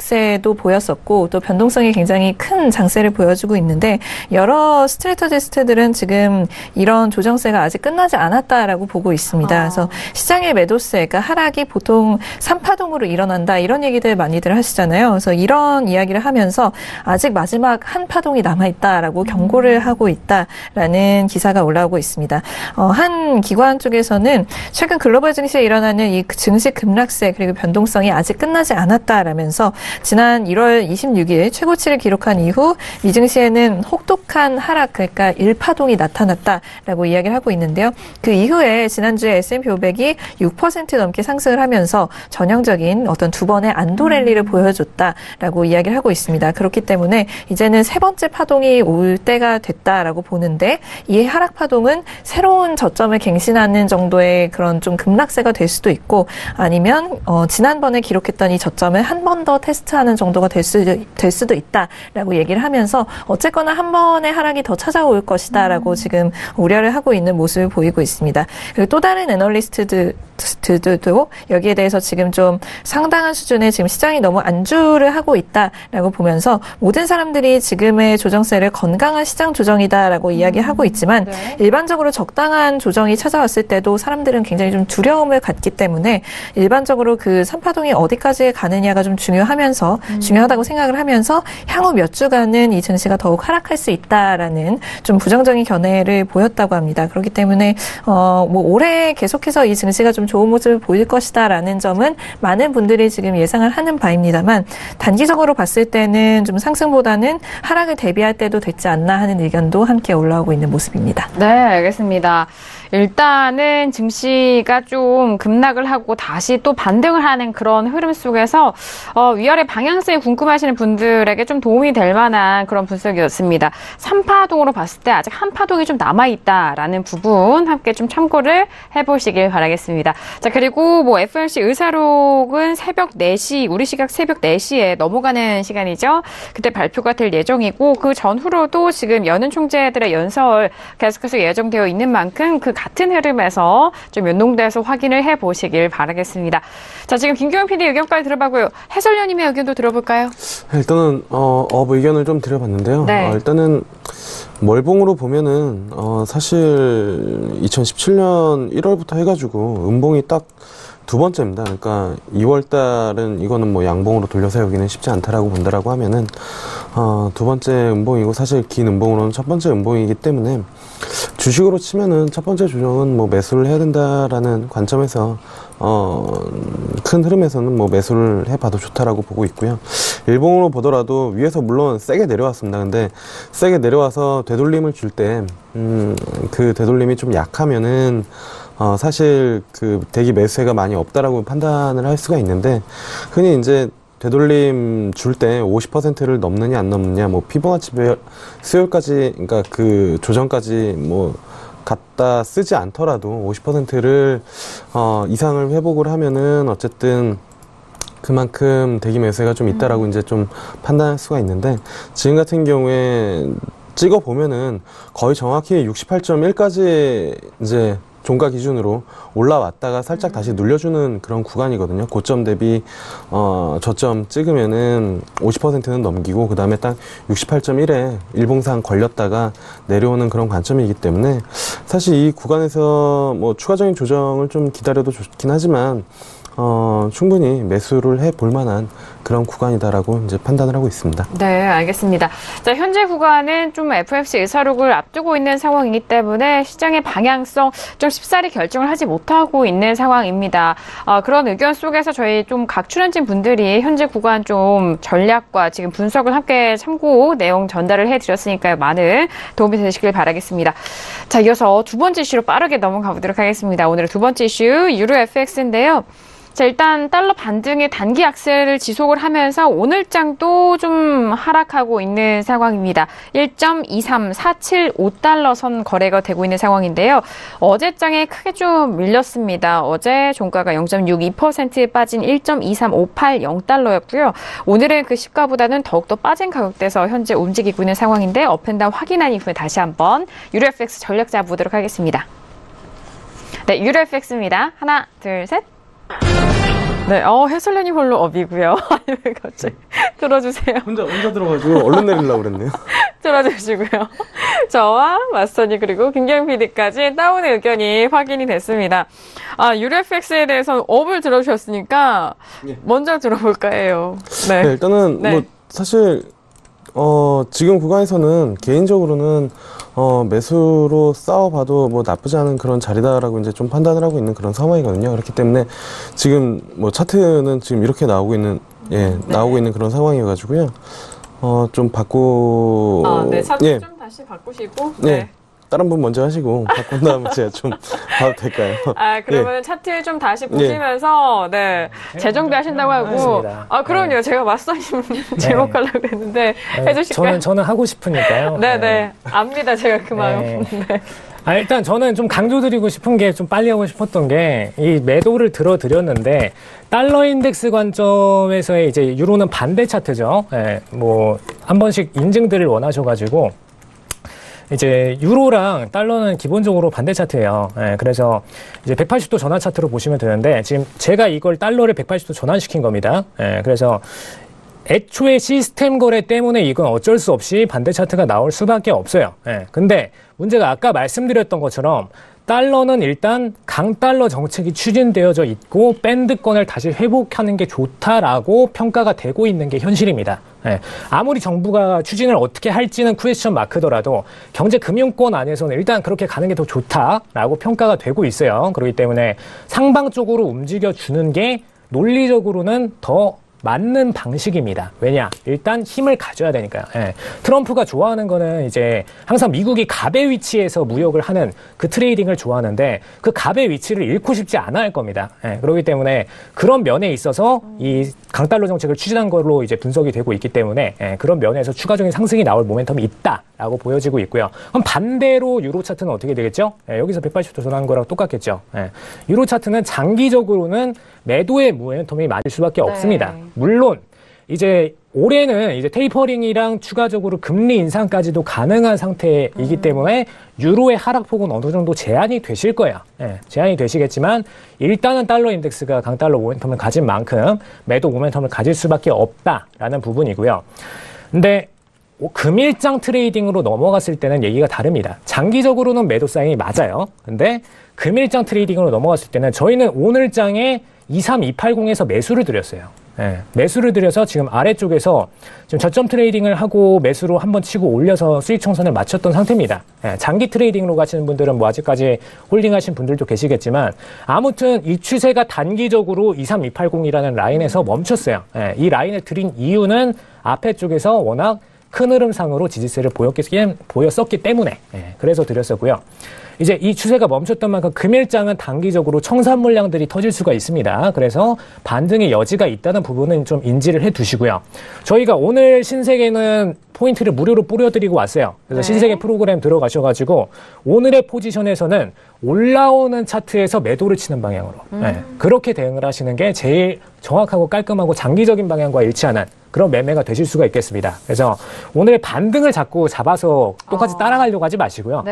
급락세도 보였었고 또 변동성이 굉장히 큰 장세를 보여주고 있는데 여러 스트레터지스트들은 지금 이런 조정세가 아직 끝나지 않았다라고 보고 있습니다. 그래서 시장의 매도세, 그러니까 하락이 보통 3파동으로 일어난다 이런 얘기들 많이들 하시잖아요. 그래서 이런 이야기를 하면서 아직 마지막 한 파동이 남아있다라고 경고를 하고 있다라는 기사가 올라오고 있습니다. 한 기관 쪽에서는 최근 글로벌 증시에 일어나는 이 증시 급락세 그리고 변동성이 아직 끝나지 않았다라면서 지난 1월 26일 최고치를 기록한 이후 미증시에는 혹독한 하락, 그러니까 1파동이 나타났다라고 이야기를 하고 있는데요. 그 이후에 지난주에 S&P 500이 6% 넘게 상승을 하면서 전형적인 어떤 두 번의 안도 랠리를 보여줬다라고 이야기를 하고 있습니다. 그렇기 때문에 이제는 세 번째 파동이 올 때가 됐다라고 보는데 이 하락 파동은 새로운 저점을 갱신하는 정도의 그런 좀 급락세가 될 수도 있고 아니면 지난번에 기록했던 이 저점을 한 번 더 테스트하는 정도가 될 수도 있다라고 얘기를 하면서 어쨌거나 한 번의 하락이 더 찾아올 것이다라고 지금 우려를 하고 있는 모습을 보이고 있습니다. 그리고 또 다른 애널리스트들도 여기에 대해서 지금 좀 상당한 수준의 지금 시장이 너무 안주를 하고 있다라고 보면서 모든 사람들이 지금의 조정세를 건강한 시장 조정이다라고 이야기하고 있지만 네. 일반적으로 적당한 조정이 찾아왔을 때도 사람들은 굉장히 좀 두려움을 갖기 때문에 일반적으로 그 3파동이 어디까지 가느냐가 좀 중요하다고 생각을 하면서 향후 몇 주간은 이 증시가 더욱 하락할 수 있다라는 좀 부정적인 견해를 보였다고 합니다. 그렇기 때문에 올해 계속해서 이 증시가 좀 좋은 모습을 보일 것이다라는 점은 많은 분들이 지금 예상을 하는 바입니다만 단기적으로 봤을 때는 좀 상승보다는 하락을 대비할 때도 됐지 않나 하는 의견도 함께 올라오고 있는 모습입니다. 네, 알겠습니다. 일단은 증시가 좀 급락을 하고 다시 또 반등을 하는 그런 흐름 속에서 위아래 방향성이 궁금하시는 분들에게 좀 도움이 될 만한 그런 분석이었습니다. 3파동으로 봤을 때 아직 한 파동이 좀 남아있다라는 부분 함께 좀 참고를 해보시길 바라겠습니다. 자, 그리고 FOMC 의사록은 새벽 4시, 우리 시각 새벽 4시에 넘어가는 시간이죠. 그때 발표가 될 예정이고 그 전후로도 지금 연은 총재들의 연설 계속해서 예정되어 있는 만큼 그 같은 흐름에서 좀 연동돼서 확인을 해보시길 바라겠습니다. 자, 지금 김경영 PD 의견까지 들어봤고요. 해설위원님의 의견도 들어볼까요? 일단은 의견을 좀 드려봤는데요. 네. 일단은 멀봉으로 보면은 사실 2017년 1월부터 해가지고 음봉이 딱 두 번째입니다. 그러니까 2월 달은 이거는 양봉으로 돌려 세우기는 쉽지 않다라고 본다라고 하면은 두 번째 음봉이고 사실 긴 음봉으로는 첫 번째 음봉이기 때문에 주식으로 치면은 첫 번째 조정은 매수를 해야 된다라는 관점에서 큰 흐름에서는 매수를 해봐도 좋다라고 보고 있고요. 일봉으로 보더라도 위에서 물론 세게 내려왔습니다. 근데 세게 내려와서 되돌림을 줄 때 그 되돌림이 좀 약하면은 사실 그 대기 매수세가 많이 없다라고 판단을 할 수가 있는데 흔히 이제 되돌림 줄 때 50%를 넘느냐 안 넘느냐 피보나치 수요일까지 그러니까 그 조정까지 갖다 쓰지 않더라도 50%를 이상을 회복을 하면은 어쨌든 그만큼 대기 매수세가 좀 있다라고 이제 좀 판단할 수가 있는데 지금 같은 경우에 찍어 보면은 거의 정확히 68.1까지 이제 종가 기준으로 올라왔다가 살짝 다시 눌려주는 그런 구간이거든요. 고점 대비 저점 찍으면은 50%는 넘기고 그 다음에 딱 68.1에 일봉상 걸렸다가 내려오는 그런 관점이기 때문에 사실 이 구간에서 추가적인 조정을 좀 기다려도 좋긴 하지만 충분히 매수를 해볼 만한 그런 구간이다라고 이제 판단을 하고 있습니다. 네, 알겠습니다. 자, 현재 구간은 좀 FOMC 의사록을 앞두고 있는 상황이기 때문에 시장의 방향성 좀 쉽사리 결정을 하지 못하고 있는 상황입니다. 그런 의견 속에서 저희 좀 각 출연진 분들이 현재 구간 좀 전략과 지금 분석을 함께 참고 내용 전달을 해드렸으니까요. 많은 도움이 되시길 바라겠습니다. 자, 이어서 두 번째 이슈로 빠르게 넘어가 보도록 하겠습니다. 오늘의 두 번째 이슈, 유로 FX인데요. 자, 일단 달러 반등의 단기 악세를 지속을 하면서 오늘장도 좀 하락하고 있는 상황입니다. 1.23475달러 선 거래가 되고 있는 상황인데요. 어제장에 크게 좀 밀렸습니다. 어제 종가가 0.62% 빠진 1.23580달러였고요. 오늘은 그 시가보다는 더욱더 빠진 가격대에서 현재 움직이고 있는 상황인데 업앤다운 확인한 이후에 다시 한번 유로 FX 전략자 보도록 하겠습니다. 네, 유로 FX입니다. 하나, 둘, 셋. 네, 해설련이 홀로 업이고요. 아니, 왜 갑자기. 들어주세요. 혼자 들어가지고 얼른 내리려고 그랬네요. 들어주시고요. 저와 마스터님 그리고 김경 PD까지 다운의 의견이 확인이 됐습니다. 유로FX에 대해서 업을 들어주셨으니까 예. 먼저 들어볼까 해요. 네, 일단은 네. 뭐 사실 지금 구간에서는 개인적으로는 매수로 싸워봐도 뭐 나쁘지 않은 그런 자리다라고 이제 좀 판단을 하고 있는 그런 상황이거든요. 그렇기 때문에 지금 뭐 차트는 지금 이렇게 나오고 있는 나오고 있는 그런 상황이어가지고요. 좀 네, 차트 예. 좀 다시 바꾸시고. 네. 다른 분 먼저 하시고 바꾼 다음에 제가 좀 봐도 될까요? 그러면 차트 좀 다시 보시면서 재정비하신다고 하고. 알겠습니다. 그럼요. 제가 마스터님 지목하려고 했는데 해주실까요? 저는 하고 싶으니까요. 네네. 압니다. 제가 그 마음. 네. 네. 일단 저는 좀 강조드리고 싶은 게 좀 빨리 하고 싶었던 게 이 매도를 들어드렸는데 달러 인덱스 관점에서의 이제 유로는 반대 차트죠. 뭐 한 번씩 인증들을 원하셔가지고 이제 유로랑 달러는 기본적으로 반대 차트예요. 그래서 이제 180도 전환 차트로 보시면 되는데 지금 제가 이걸 달러를 180도 전환시킨 겁니다. 그래서 애초에 시스템 거래 때문에 이건 어쩔 수 없이 반대 차트가 나올 수밖에 없어요. 근데 문제가 아까 말씀드렸던 것처럼 달러는 일단 강달러 정책이 추진되어져 있고 밴드권을 다시 회복하는 게 좋다라고 평가가 되고 있는 게 현실입니다. 아무리 정부가 추진을 어떻게 할지는 퀘스천 마크더라도 경제금융권 안에서는 일단 그렇게 가는 게 더 좋다라고 평가가 되고 있어요. 그렇기 때문에 상방 쪽으로 움직여주는 게 논리적으로는 더 맞는 방식입니다. 왜냐? 일단 힘을 가져야 되니까요. 트럼프가 좋아하는 거는 이제 항상 미국이 갑의 위치에서 무역을 하는 그 트레이딩을 좋아하는데 그 갑의 위치를 잃고 싶지 않아 할 겁니다. 그렇기 때문에 그런 면에 있어서 이 강달러 정책을 추진한 걸로 이제 분석이 되고 있기 때문에 그런 면에서 추가적인 상승이 나올 모멘텀이 있다라고 보여지고 있고요. 그럼 반대로 유로 차트는 어떻게 되겠죠? 여기서 180도 전환한 거랑 똑같겠죠. 유로 차트는 장기적으로는 매도의 모멘텀이 맞을 수밖에 없습니다. 물론 이제 올해는 이제 테이퍼링이랑 추가적으로 금리 인상까지도 가능한 상태이기 때문에 유로의 하락폭은 어느 정도 제한이 되실 거예요. 제한이 되시겠지만 일단은 달러 인덱스가 강달러 모멘텀을 가진 만큼 매도 모멘텀을 가질 수밖에 없다라는 부분이고요. 근데 금일장 트레이딩으로 넘어갔을 때는 얘기가 다릅니다. 장기적으로는 매도 사인이 맞아요. 근데 금일장 트레이딩으로 넘어갔을 때는 저희는 오늘장에 23280에서 매수를 드렸어요. 매수를 드려서 지금 아래쪽에서 지금 저점 트레이딩을 하고 매수로 한번 치고 올려서 수익 청산을 마쳤던 상태입니다. 장기 트레이딩으로 가시는 분들은 뭐 아직까지 홀딩하신 분들도 계시겠지만 아무튼 이 추세가 단기적으로 23280이라는 라인에서 멈췄어요. 이 라인을 드린 이유는 앞에 쪽에서 워낙 큰 흐름상으로 지지세를 보였었기 때문에 그래서 드렸었고요. 이제 이 추세가 멈췄던 만큼 금일장은 단기적으로 청산 물량들이 터질 수가 있습니다. 그래서 반등의 여지가 있다는 부분은 좀 인지를 해두시고요. 저희가 오늘 신세계는 포인트를 무료로 뿌려드리고 왔어요. 그래서 신세계 프로그램 들어가셔가지고 오늘의 포지션에서는 올라오는 차트에서 매도를 치는 방향으로 그렇게 대응을 하시는 게 제일 정확하고 깔끔하고 장기적인 방향과 일치하는 그런 매매가 되실 수가 있겠습니다. 그래서 오늘 반등을 자꾸 잡아서 똑같이 따라가려고 하지 마시고요.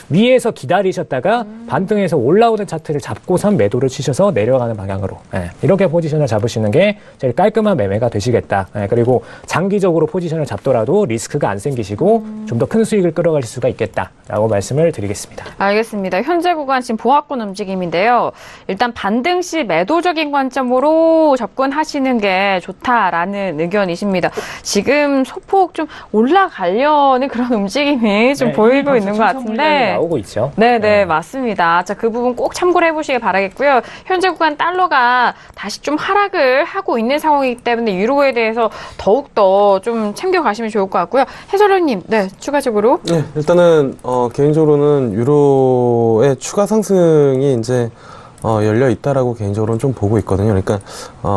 위에서 기다리셨다가 반등해서 올라오는 차트를 잡고선 매도를 치셔서 내려가는 방향으로 이렇게 포지션을 잡으시는 게 제일 깔끔한 매매가 되시겠다. 그리고 장기적으로 포지션을 잡더라도 리스크가 안 생기시고 좀 더 큰 수익을 끌어가실 수가 있겠다라고 말씀을 드리겠습니다. 알겠습니다. 현재 구간 지금 보합권 움직임인데요. 일단 반등 시 매도적인 관점으로 접근하시는 게 좋다라는 의견이십니다. 지금 소폭 좀 올라가려는 그런 움직임이 좀 보이고 있는 것 같은데. 나오고 있죠. 네네, 맞습니다. 자, 그 부분 꼭 참고를 해보시길 바라겠고요. 현재 구간 달러가 다시 좀 하락을 하고 있는 상황이기 때문에 유로에 대해서 더욱더 좀 챙겨가시면 좋을 것 같고요. 해설위원님, 네, 추가적으로. 네, 일단은 개인적으로는 유로의 추가 상승이 이제 열려 있다라고 개인적으로는 좀 보고 있거든요. 그러니까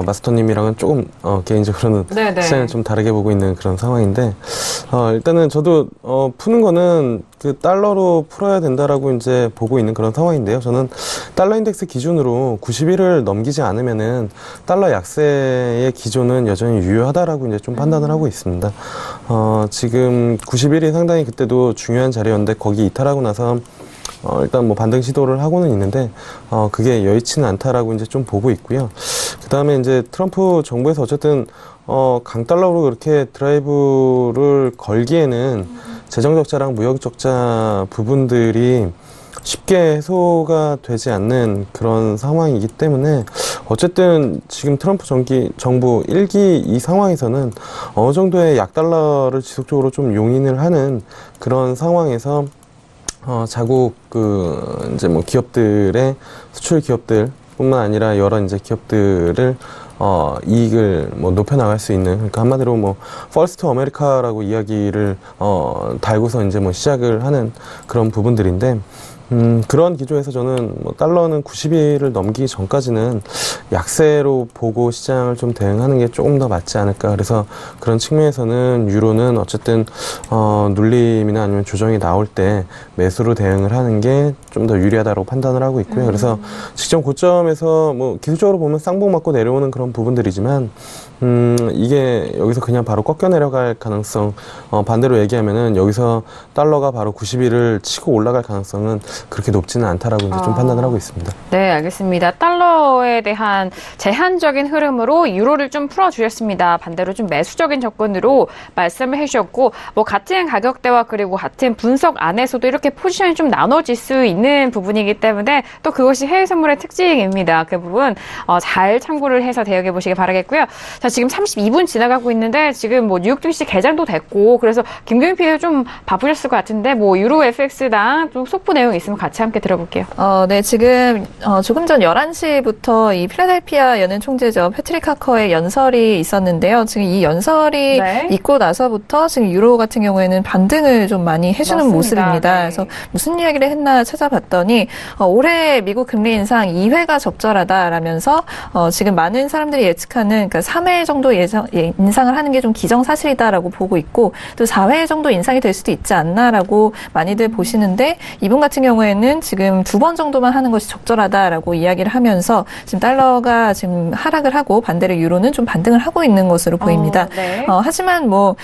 마스터님이랑은 조금 개인적으로는 시장을 좀 다르게 보고 있는 그런 상황인데 일단은 저도 푸는 거는 그 달러로 풀어야 된다라고 이제 보고 있는 그런 상황인데요. 저는 달러 인덱스 기준으로 91을 넘기지 않으면은 달러 약세의 기조는 여전히 유효하다라고 이제 좀 판단을 하고 있습니다. 지금 91이 상당히 그때도 중요한 자리였는데 거기 이탈하고 나서 일단 뭐 반등 시도를 하고는 있는데 그게 여의치는 않다라고 이제 좀 보고 있고요. 그다음에 이제 트럼프 정부에서 어쨌든 강달러로 그렇게 드라이브를 걸기에는 재정 적자랑 무역 적자 부분들이 쉽게 해소가 되지 않는 그런 상황이기 때문에 어쨌든 지금 트럼프 정부 1기 이 상황에서는 어느 정도의 약달러를 지속적으로 좀 용인을 하는 그런 상황에서 자국 이제 뭐 기업들의 수출 기업들 뿐만 아니라 여러 이제 기업들을 이익을 뭐 높여나갈 수 있는, 그러니까 한마디로 뭐 퍼스트 아메리카라고 이야기를 달고서 이제 뭐 시작을 하는 그런 부분들인데, 그런 기조에서 저는 뭐 달러는 90일을 넘기기 전까지는 약세로 보고 시장을 좀 대응하는 게 조금 더 맞지 않을까. 그래서 그런 측면에서는 유로는 어쨌든 눌림이나 아니면 조정이 나올 때 매수로 대응을 하는 게 좀 더 유리하다고 판단을 하고 있고요. 그래서 직전 고점에서 뭐 기술적으로 보면 쌍봉 맞고 내려오는 그런 부분들이지만 이게 여기서 그냥 바로 꺾여 내려갈 가능성, 반대로 얘기하면은 여기서 달러가 바로 90일을 치고 올라갈 가능성은 그렇게 높지는 않다라고 이제 좀 판단을 하고 있습니다. 네, 알겠습니다. 달러에 대한 제한적인 흐름으로 유로를 좀 풀어주셨습니다. 반대로 좀 매수적인 접근으로 말씀을 해주셨고, 뭐 같은 가격대와 그리고 같은 분석 안에서도 이렇게 포지션이 좀 나눠질 수 있는 부분이기 때문에 또 그것이 해외 선물의 특징입니다. 그 부분 잘 참고를 해서 대응해 보시기 바라겠고요. 자, 지금 32분 지나가고 있는데 지금 뭐 뉴욕 증시 개장도 됐고, 그래서 김경희 PD가 좀 바쁘셨을 것 같은데 뭐 유로 FX랑 좀 속보 내용 있으면 같이 함께 들어볼게요. 네, 지금 조금 전 11시부터 이 필라델피아 연은 총재죠. 패트릭 하커의 연설이 있었는데요. 지금 이 연설이 있고 나서부터 지금 유로 같은 경우에는 반등을 좀 많이 해주는 맞습니다. 모습입니다. 네. 그래서 무슨 이야기를 했나 찾아봤더니 올해 미국 금리 인상 2회가 적절하다라면서 지금 많은 사람들이 예측하는 그러니까 3회 정도 인상을 하는 게 좀 기정사실이다라고 보고 있고, 또 4회 정도 인상이 될 수도 있지 않나라고 많이들 보시는데, 이분 같은 경우에는 지금 2번 정도만 하는 것이 적절하다라고 이야기를 하면서 지금 달러가 지금 하락을 하고 반대로 유로는 좀 반등을 하고 있는 것으로 보입니다. 네. 하지만 뭐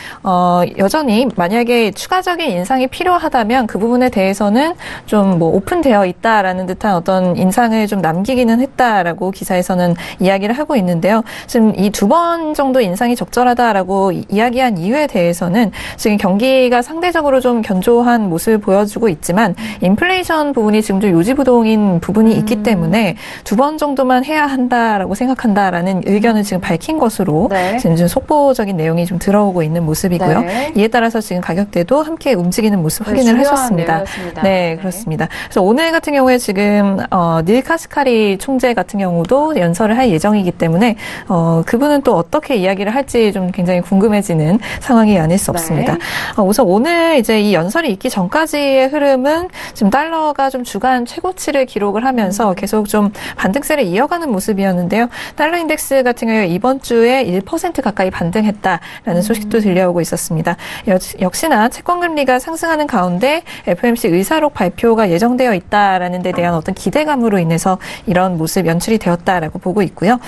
여전히 만약에 추가적인 인상이 필요하다면 그 부분에 대해서는 좀 뭐 오픈되어 있다라는 듯한 어떤 인상을 좀 남기기는 했다라고 기사에서는 이야기를 하고 있는데요. 지금 이 2번 정도 인상이 적절하다라고 이야기한 이유에 대해서는 지금 경기가 상대적으로 좀 견조한 모습을 보여주고 있지만 인플레이션 부분이 지금 좀 요지부동인 부분이 있기 때문에 2번 정도만 해야 한다라고 생각한다라는 의견을 지금 밝힌 것으로 지금 좀 속보적인 내용이 좀 들어오고 있는 모습이고요. 이에 따라서 지금 가격대도 함께 움직이는 모습 확인을 하셨습니다. 네, 그렇습니다. 그래서 오늘 같은 경우에 지금 닐 카시카리 총재 같은 경우도 연설을 할 예정이기 때문에 그분은 또 어떻게 이야기를 할지 좀 굉장히 궁금해지는 상황이 아닐 수 없습니다. 우선 오늘 이제 이 연설이 있기 전까지의 흐름은 지금 달러가 좀 주간 최고치를 기록을 하면서 계속 좀 반등세를 이어가는 모습이었는데요. 달러 인덱스 같은 경우에 이번 주에 1% 가까이 반등했다라는 소식도 들려오고 있었습니다. 역시나 채권금리가 상승하는 가운데 FOMC 의사록 발표가 예정되어 있다라는 데 대한 어떤 기대감으로 인해서 이런 모습 연출이 되었다라고 보고 있고요.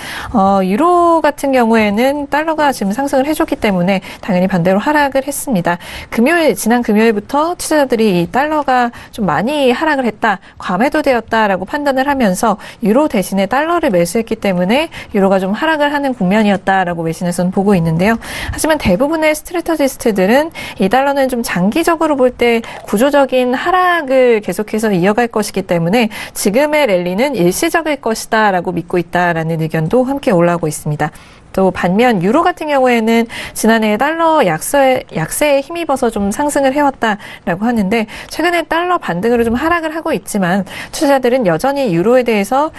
유로 같은 경우에는 달러가 지금 상승을 해줬기 때문에 당연히 반대로 하락을 했습니다. 지난 금요일부터 투자자들이 이 달러가 좀 많이 하락을 했다, 과매도되었다라고 판단을 하면서 유로 대신에 달러를 매수했기 때문에 유로가 좀 하락을 하는 국면이었다라고 외신에서는 보고 있는데요. 하지만 대부분의 스트래터지스트들은 이 달러는 좀 장기적으로 볼 때 구조적인 하락을 계속해서 이어갈 것이기 때문에 지금의 랠리는 일시적일 것이다라고 믿고 있다라는 의견도 함께 올라오고 있습니다. 또 반면 유로 같은 경우에는 지난해 달러 약세에 힘입어서 좀 상승을 해왔다라고 하는데, 최근에 달러 반등으로 좀 하락을 하고 있지만 투자자들은 여전히 유로에 대해서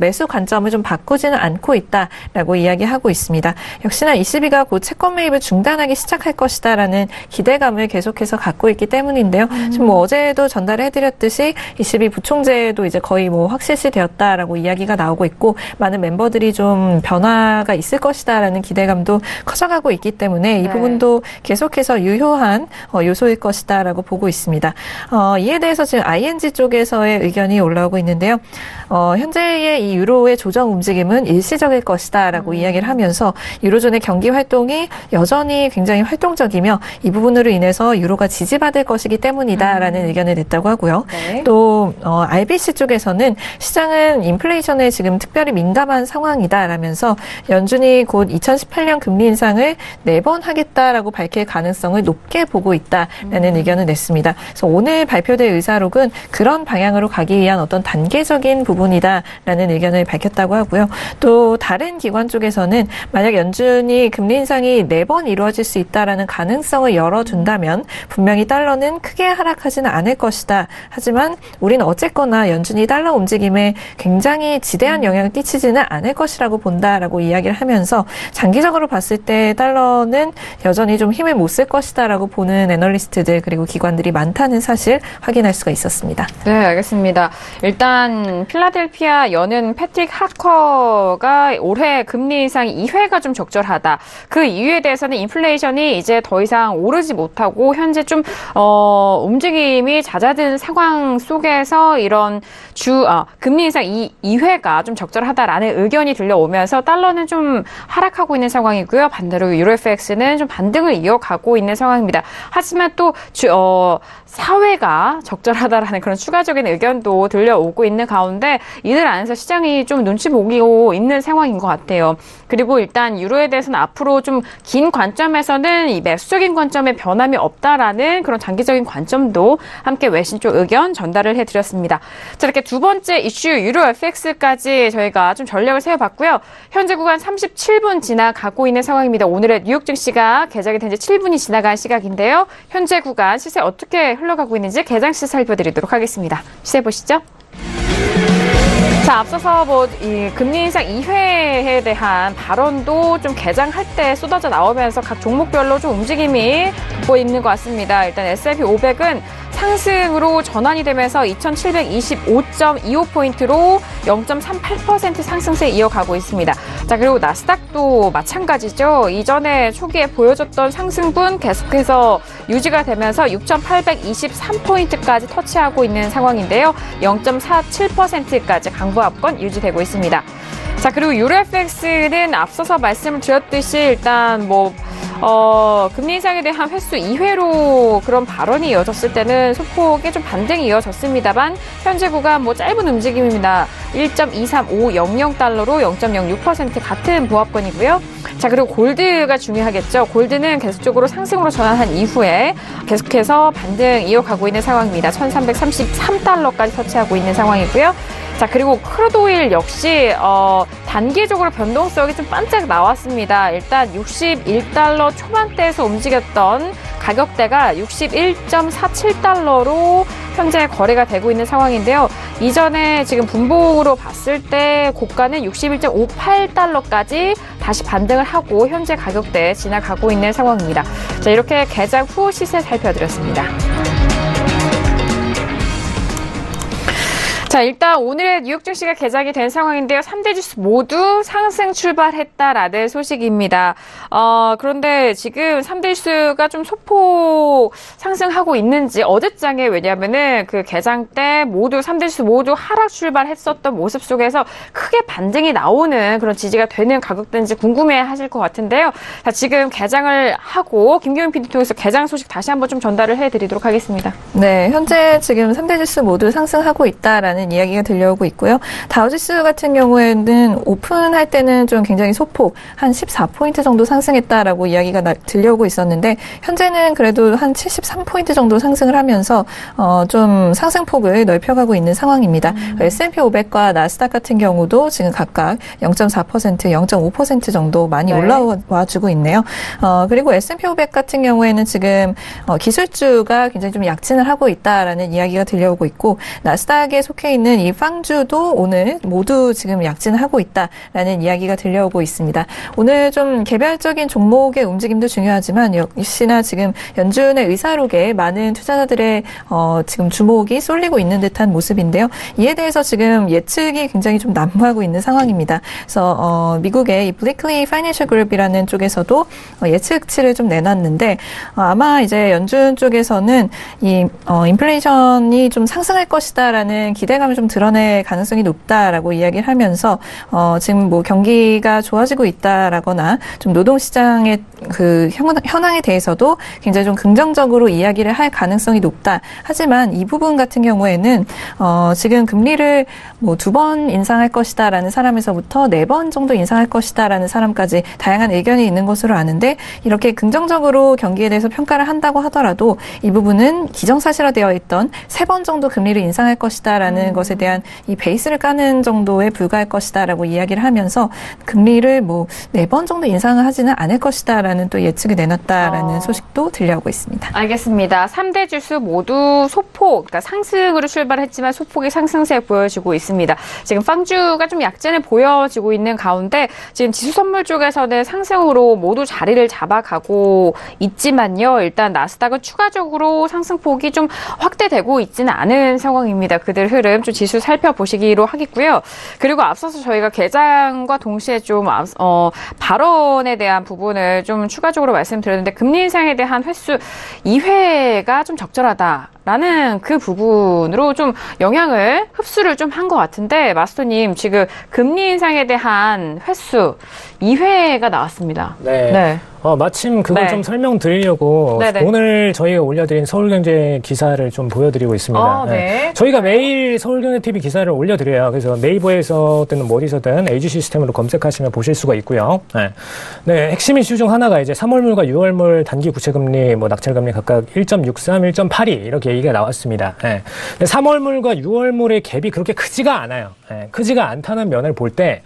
매수 관점을 좀 바꾸지는 않고 있다라고 이야기하고 있습니다. 역시나 ECB가 곧 채권 매입을 중단하기 시작할 것이다라는 기대감을 계속해서 갖고 있기 때문인데요. 지금 뭐 어제도 전달해드렸듯이 ECB 부총재도 이제 거의 뭐 확실시 되었다라고 이야기가 나오고 있고, 많은 멤버들이 좀 변화가 있을 것이다 것이다라는 기대감도 커져가고 있기 때문에 이 네. 부분도 계속해서 유효한 요소일 것이다라고 보고 있습니다. 이에 대해서 지금 ING 쪽에서의 의견이 올라오고 있는데요. 현재의 이 유로의 조정 움직임은 일시적일 것이다라고 이야기를 하면서 유로존의 경기 활동이 여전히 굉장히 활동적이며 이 부분으로 인해서 유로가 지지받을 것이기 때문이다라는 의견을 냈다고 하고요. 네. 또 RBC 쪽에서는 시장은 인플레이션에 지금 특별히 민감한 상황이다라면서 연준이 곧 2018년 금리 인상을 4번 하겠다라고 밝힐 가능성을 높게 보고 있다라는 의견을 냈습니다. 그래서 오늘 발표될 의사록은 그런 방향으로 가기 위한 어떤 단계적인 부분이다라는 의견을 밝혔다고 하고요. 또 다른 기관 쪽에서는 만약 연준이 금리 인상이 4번 이루어질 수 있다라는 가능성을 열어둔다면 분명히 달러는 크게 하락하지는 않을 것이다. 하지만 우리는 어쨌거나 연준이 달러 움직임에 굉장히 지대한 영향을 끼치지는 않을 것이라고 본다라고 이야기를 하면서 장기적으로 봤을 때 달러는 여전히 좀 힘을 못 쓸 것이다라고 보는 애널리스트들 그리고 기관들이 많다는 사실 확인할 수가 있었습니다. 네, 알겠습니다. 일단 필라델피아 연은 패트릭 하커가 올해 금리 인상 2회가 좀 적절하다. 그 이유에 대해서는 인플레이션이 이제 더 이상 오르지 못하고 현재 좀 움직임이 잦아든 상황 속에서 이런 금리 인상 2회가 좀 적절하다라는 의견이 들려오면서 달러는 좀 하락하고 있는 상황이고요. 반대로 유로 FX는 좀 반등을 이어가고 있는 상황입니다. 하지만 또 4회가 적절하다라는 그런 추가적인 의견도 들려오고 있는 가운데 이들 안에서 시장이 좀 눈치 보고 있는 상황인 것 같아요. 그리고 일단 유로에 대해서는 앞으로 좀 긴 관점에서는 이 매수적인 관점에 변함이 없다라는 그런 장기적인 관점도 함께 외신 쪽 의견 전달을 해드렸습니다. 자, 이렇게 두 번째 이슈 유로 FX까지 저희가 좀 전략을 세워봤고요. 현재 구간 37분 지나가고 있는 상황입니다. 오늘의 뉴욕 증시가 개장이 된 지 7분이 지나간 시각인데요. 현재 구간 시세 어떻게 흘러가고 있는지 개장 시세 살펴드리도록 하겠습니다. 시세 보시죠. 자, 앞서서 이 금리 인상 2회에 대한 발언도 좀 개장할 때 쏟아져 나오면서 각 종목별로 좀 움직임이 돋보이는 것 같습니다. 일단 S&P 500은 상승으로 전환이 되면서 2,725.25포인트로 0.38% 상승세 이어가고 있습니다. 자, 그리고 나스닥도 마찬가지죠. 이전에 초기에 보여줬던 상승분 계속해서 유지가 되면서 6,823포인트까지 터치하고 있는 상황인데요. 0.47%까지 강보합권 유지되고 있습니다. 자, 그리고 유로 FX는 앞서서 말씀을 드렸듯이 일단 금리 인상에 대한 횟수 2회로 그런 발언이 이어졌을 때는 소폭의 좀 반등이 이어졌습니다만 현재 구간 짧은 움직임입니다. 1.23500달러로 0.06% 같은 보합권이고요. 자, 그리고 골드가 중요하겠죠. 골드는 계속적으로 상승으로 전환한 이후에 계속해서 반등 이어가고 있는 상황입니다. 1333달러까지 터치하고 있는 상황이고요. 자, 그리고 크루드오일 역시 단기적으로 변동성이 좀 반짝 나왔습니다. 일단 61달러 초반대에서 움직였던 가격대가 61.47달러로 현재 거래가 되고 있는 상황인데요. 이전에 지금 분봉으로 봤을 때 고가는 61.58달러까지 다시 반등을 하고 현재 가격대에 지나가고 있는 상황입니다. 자, 이렇게 개장 후 시세 살펴드렸습니다. 자, 일단 오늘의 뉴욕 증시가 개장이 된 상황인데요. 3대 지수 모두 상승 출발했다라는 소식입니다. 그런데 지금 3대 지수가 좀 소폭 상승하고 있는지 어제장에 왜냐하면은 그 개장 때 모두 3대 지수 모두 하락 출발했었던 모습 속에서 크게 반등이 나오는 그런 지지가 되는 가격대인지 궁금해 하실 것 같은데요. 자, 지금 개장을 하고 김경민 PD 통해서 개장 소식 다시 한번 좀 전달을 해드리도록 하겠습니다. 네, 현재 지금 3대 지수 모두 상승하고 있다라는 이야기가 들려오고 있고요. 다우지수 같은 경우에는 오픈할 때는 좀 굉장히 소폭 한 14포인트 정도 상승했다라고 이야기가 들려오고 있었는데 현재는 그래도 한 73포인트 정도 상승을 하면서 좀 상승폭을 넓혀가고 있는 상황입니다. S&P 500과 나스닥 같은 경우도 지금 각각 0.4%, 0.5% 정도 많이 올라와 주고 있네요. 그리고 S&P 500 같은 경우에는 지금 기술주가 굉장히 좀 약진을 하고 있다라는 이야기가 들려오고 있고 나스닥에 속해 있는 이 빵주도 오늘 모두 지금 약진하고 있다라는 이야기가 들려오고 있습니다. 오늘 좀 개별적인 종목의 움직임도 중요하지만 역시나 지금 연준의 의사록에 많은 투자자들의 지금 주목이 쏠리고 있는 듯한 모습인데요. 이에 대해서 지금 예측이 굉장히 좀 난무하고 있는 상황입니다. 그래서 미국의 이 블리클리 파이낸셜 그룹이라는 쪽에서도 예측치를 좀 내놨는데 아마 이제 연준 쪽에서는 이 인플레이션이 좀 상승할 것이다라는 기대감을 좀 드러낼 가능성이 높다라고 이야기를 하면서 지금 뭐 경기가 좋아지고 있다라거나 좀 노동시장의 그 현황에 대해서도 굉장히 좀 긍정적으로 이야기를 할 가능성이 높다. 하지만 이 부분 같은 경우에는 지금 금리를 뭐 2번 인상할 것이다라는 사람에서부터 4번 정도 인상할 것이다라는 사람까지 다양한 의견이 있는 것으로 아는데 이렇게 긍정적으로 경기에 대해서 평가를 한다고 하더라도 이 부분은 기정사실화되어 있던 3번 정도 금리를 인상할 것이다라는 것에 대한 이 베이스를 까는 정도에 불과할 것이다라고 이야기를 하면서 금리를 뭐 4번 정도 인상을 하지는 않을 것이다라는 또 예측을 내놨다라는 소식도 들려오고 있습니다. 알겠습니다. 3대 지수 모두 소폭, 그러니까 상승으로 출발했지만 소폭의 상승세 보여지고 있습니다. 지금 빵주가 좀 약진을 보여지고 있는 가운데 지금 지수 선물 쪽에서는 상승으로 모두 자리를 잡아가고 있지만요. 일단 나스닥은 추가적으로 상승폭이 좀 확대되고 있지는 않은 상황입니다. 그들 흐름 좀 지수 살펴보시기로 하겠고요. 그리고 앞서서 저희가 개장과 동시에 좀 발언에 대한 부분을 좀 추가적으로 말씀드렸는데 금리 인상에 대한 횟수 2회가 좀 적절하다라는 그 부분으로 좀 영향을 흡수를 좀 한 것 같은데 마스터님 지금 금리 인상에 대한 횟수 2회가 나왔습니다. 네. 마침 그걸 네. 좀 설명드리려고 네네. 오늘 저희가 올려드린 서울경제 기사를 좀 보여드리고 있습니다. 네. 저희가 매일 서울경제TV 기사를 올려드려요. 그래서 네이버에서든 뭐 어디서든 AG 시스템으로 검색하시면 보실 수가 있고요. 네, 핵심 이슈 중 하나가 이제 3월물과 6월물 단기 부채금리, 뭐 낙찰금리 각각 1.63, 1.82 이렇게 얘기가 나왔습니다. 3월물과 6월물의 갭이 그렇게 크지가 않아요. 크지가 않다는 면을 볼 때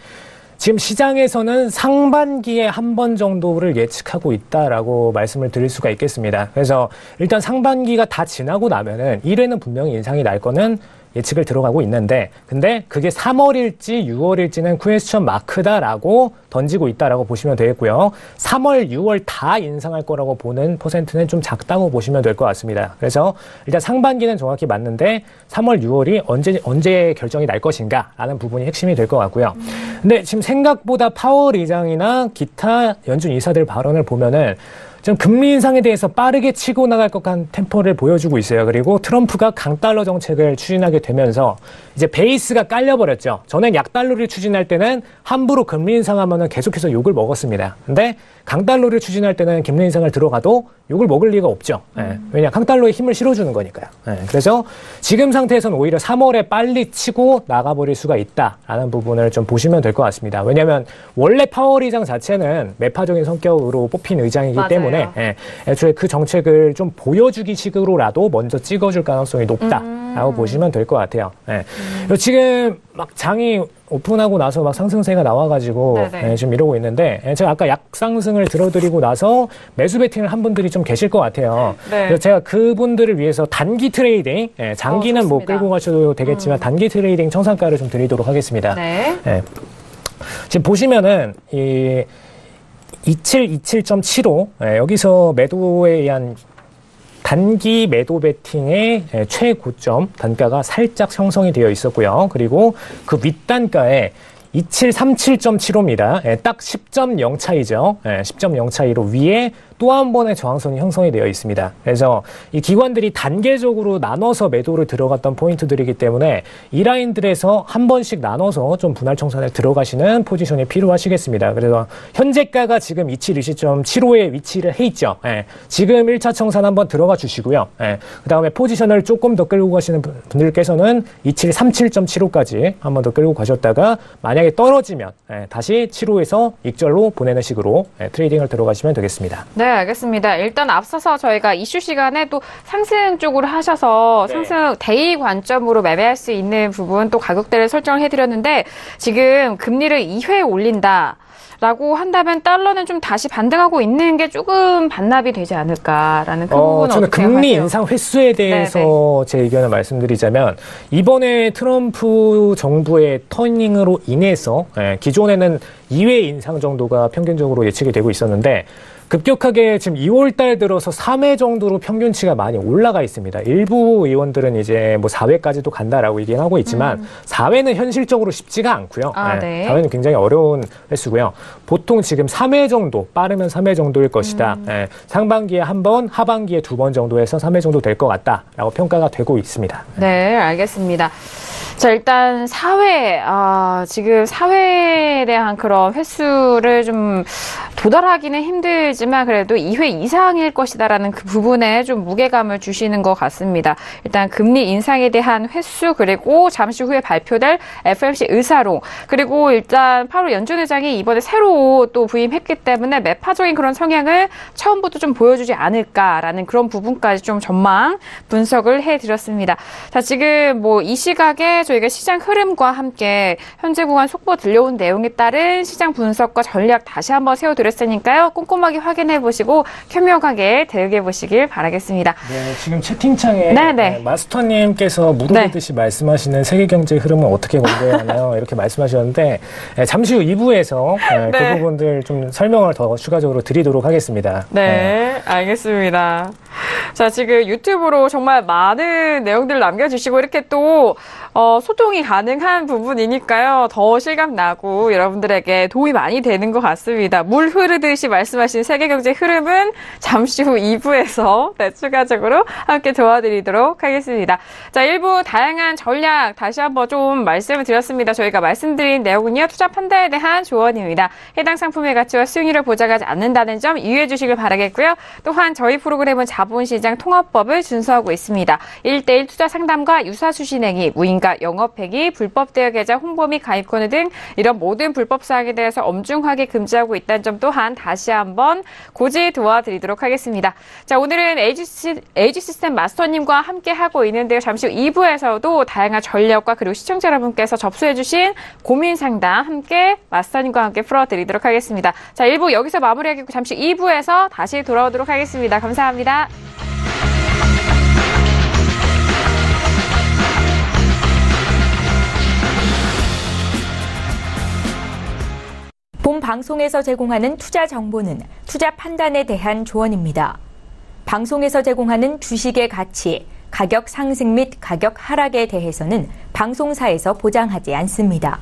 지금 시장에서는 상반기에 한 번 정도를 예측하고 있다라고 말씀을 드릴 수가 있겠습니다. 그래서 일단 상반기가 다 지나고 나면은 1회는 분명히 인상이 날 거는 예측을 들어가고 있는데 근데 그게 3월일지 6월일지는 퀘스천 마크다라고 던지고 있다라고 보시면 되겠고요. 3월, 6월 다 인상할 거라고 보는 퍼센트는 좀 작다고 보시면 될 것 같습니다. 그래서 일단 상반기는 정확히 맞는데 3월, 6월이 언제 결정이 날 것인가라는 부분이 핵심이 될 것 같고요. 근데 지금 생각보다 파월 의장이나 기타 연준 이사들 발언을 보면은 좀 금리 인상에 대해서 빠르게 치고 나갈 것 같은 템포를 보여주고 있어요. 그리고 트럼프가 강달러 정책을 추진하게 되면서 이제 베이스가 깔려버렸죠. 전엔 약달러를 추진할 때는 함부로 금리 인상하면은 계속해서 욕을 먹었습니다. 근데 강달러를 추진할 때는 금리 인상을 들어가도 욕을 먹을 리가 없죠. 왜냐 강달러에 힘을 실어주는 거니까요. 그래서 지금 상태에서는 오히려 3월에 빨리 치고 나가버릴 수가 있다라는 부분을 좀 보시면 될 것 같습니다. 왜냐하면 원래 파월 의장 자체는 매파적인 성격으로 뽑힌 의장이기 맞아요. 때문에 애초에 그 정책을 좀 보여주기 식으로라도 먼저 찍어줄 가능성이 높다라고 보시면 될 것 같아요. 지금 막 장이 오픈하고 나서 막 상승세가 나와가지고 지금 이러고 있는데 제가 아까 약상승을 들어드리고 나서 매수 베팅을 한 분들이 좀 계실 것 같아요. 그래서 제가 그분들을 위해서 단기 트레이딩, 장기는 뭐 끌고 가셔도 되겠지만 단기 트레이딩 청산가를 좀 드리도록 하겠습니다. 지금 보시면은 이 2727.75 여기서 매도에 의한 단기 매도 베팅의 최고점 단가가 살짝 형성이 되어 있었고요. 그리고 그 윗단가에 2737.75입니다. 딱 10.0 차이죠. 10.0 차이로 위에 또 한 번의 저항선이 형성이 되어 있습니다. 그래서 이 기관들이 단계적으로 나눠서 매도를 들어갔던 포인트들이기 때문에 이 라인들에서 한 번씩 나눠서 좀 분할 청산에 들어가시는 포지션이 필요하시겠습니다. 그래서 현재가가 지금 2720.75에 위치를 해 있죠. 지금 1차 청산 한번 들어가 주시고요. 그 다음에 포지션을 조금 더 끌고 가시는 분들께서는 2737.75까지 한번 더 끌고 가셨다가 만약 만약에 떨어지면 다시 7호에서 익절로 보내는 식으로 트레이딩을 들어가시면 되겠습니다. 네, 알겠습니다. 일단 앞서서 저희가 이슈 시간에 또 상승 쪽으로 하셔서 상승 대의 관점으로 매매할 수 있는 부분 또 가격대를 설정을 해드렸는데 지금 금리를 2회 올린다. 라고 한다면 달러는 좀 다시 반등하고 있는 게 조금 반납이 되지 않을까라는 그 부분은 저는 어떻게 금리 생각하세요? 인상 횟수에 대해서 제 의견을 말씀드리자면 이번에 트럼프 정부의 터닝으로 인해서 기존에는 2회 인상 정도가 평균적으로 예측이 되고 있었는데 급격하게 지금 2월 달 들어서 3회 정도로 평균치가 많이 올라가 있습니다. 일부 의원들은 이제 뭐 4회까지도 간다라고 얘기는 하고 있지만 4회는 현실적으로 쉽지가 않고요. 4회는 굉장히 어려운 횟수고요. 보통 지금 3회 정도, 빠르면 3회 정도일 것이다. 상반기에 한 번, 하반기에 2번 정도에서 3회 정도 될 것 같다라고 평가가 되고 있습니다. 네, 알겠습니다. 자, 일단 지금 사회에 대한 그런 횟수를 좀 도달하기는 힘들지만 그래도 2회 이상일 것이다라는 그 부분에 좀 무게감을 주시는 것 같습니다. 일단 금리 인상에 대한 횟수 그리고 잠시 후에 발표될 FOMC 의사록 그리고 일단 파월 연준의장이 이번에 새로 또 부임했기 때문에 매파적인 그런 성향을 처음부터 좀 보여주지 않을까라는 그런 부분까지 좀 전망 분석을 해드렸습니다. 자, 지금 뭐 이 시각에 저희가 시장 흐름과 함께 현재 구간 속보 들려온 내용에 따른 시장 분석과 전략 다시 한번 세워드렸으니까요. 꼼꼼하게 확인해보시고 현명하게 대응해보시길 바라겠습니다. 네, 지금 채팅창에 마스터님께서 무르르듯이 말씀하시는 세계경제 흐름은 어떻게 공부해야 하나요? 이렇게 말씀하셨는데 잠시 후 2부에서 그 부분들 좀 설명을 더 추가적으로 드리도록 하겠습니다. 네, 알겠습니다. 자, 지금 유튜브로 정말 많은 내용들 남겨주시고 이렇게 또 소통이 가능한 부분이니까요. 더 실감나고 여러분들에게 도움이 많이 되는 것 같습니다. 물 흐르듯이 말씀하신 세계경제 흐름은 잠시 후 2부에서 추가적으로 함께 도와드리도록 하겠습니다. 자, 1부 다양한 전략 다시 한번 좀 말씀을 드렸습니다. 저희가 말씀드린 내용은요. 투자 판단에 대한 조언입니다. 해당 상품의 가치와 수익률을 보장하지 않는다는 점 유의해 주시길 바라겠고요. 또한 저희 프로그램은 자본시장 통합법을 준수하고 있습니다. 1:1 투자 상담과 유사수신행위, 무인가 영업행위, 불법 대여 계좌 홍보 및 가입권을 등 이런 모든 불법 사항에 대해서 엄중하게 금지하고 있다는 점 또한 다시 한번 고지 도와드리도록 하겠습니다. 자, 오늘은 에이지시스템 마스터님과 함께 하고 있는데요. 잠시 후 2부에서도 다양한 전략과 그리고 시청자 여러분께서 접수해주신 고민 상담 함께 마스터님과 함께 풀어드리도록 하겠습니다. 자, 1부 여기서 마무리하겠고 잠시 2부에서 다시 돌아오도록 하겠습니다. 감사합니다. 본 방송에서 제공하는 투자 정보는 투자 판단에 대한 조언입니다. 방송에서 제공하는 주식의 가치, 가격 상승 및 가격 하락에 대해서는 방송사에서 보장하지 않습니다.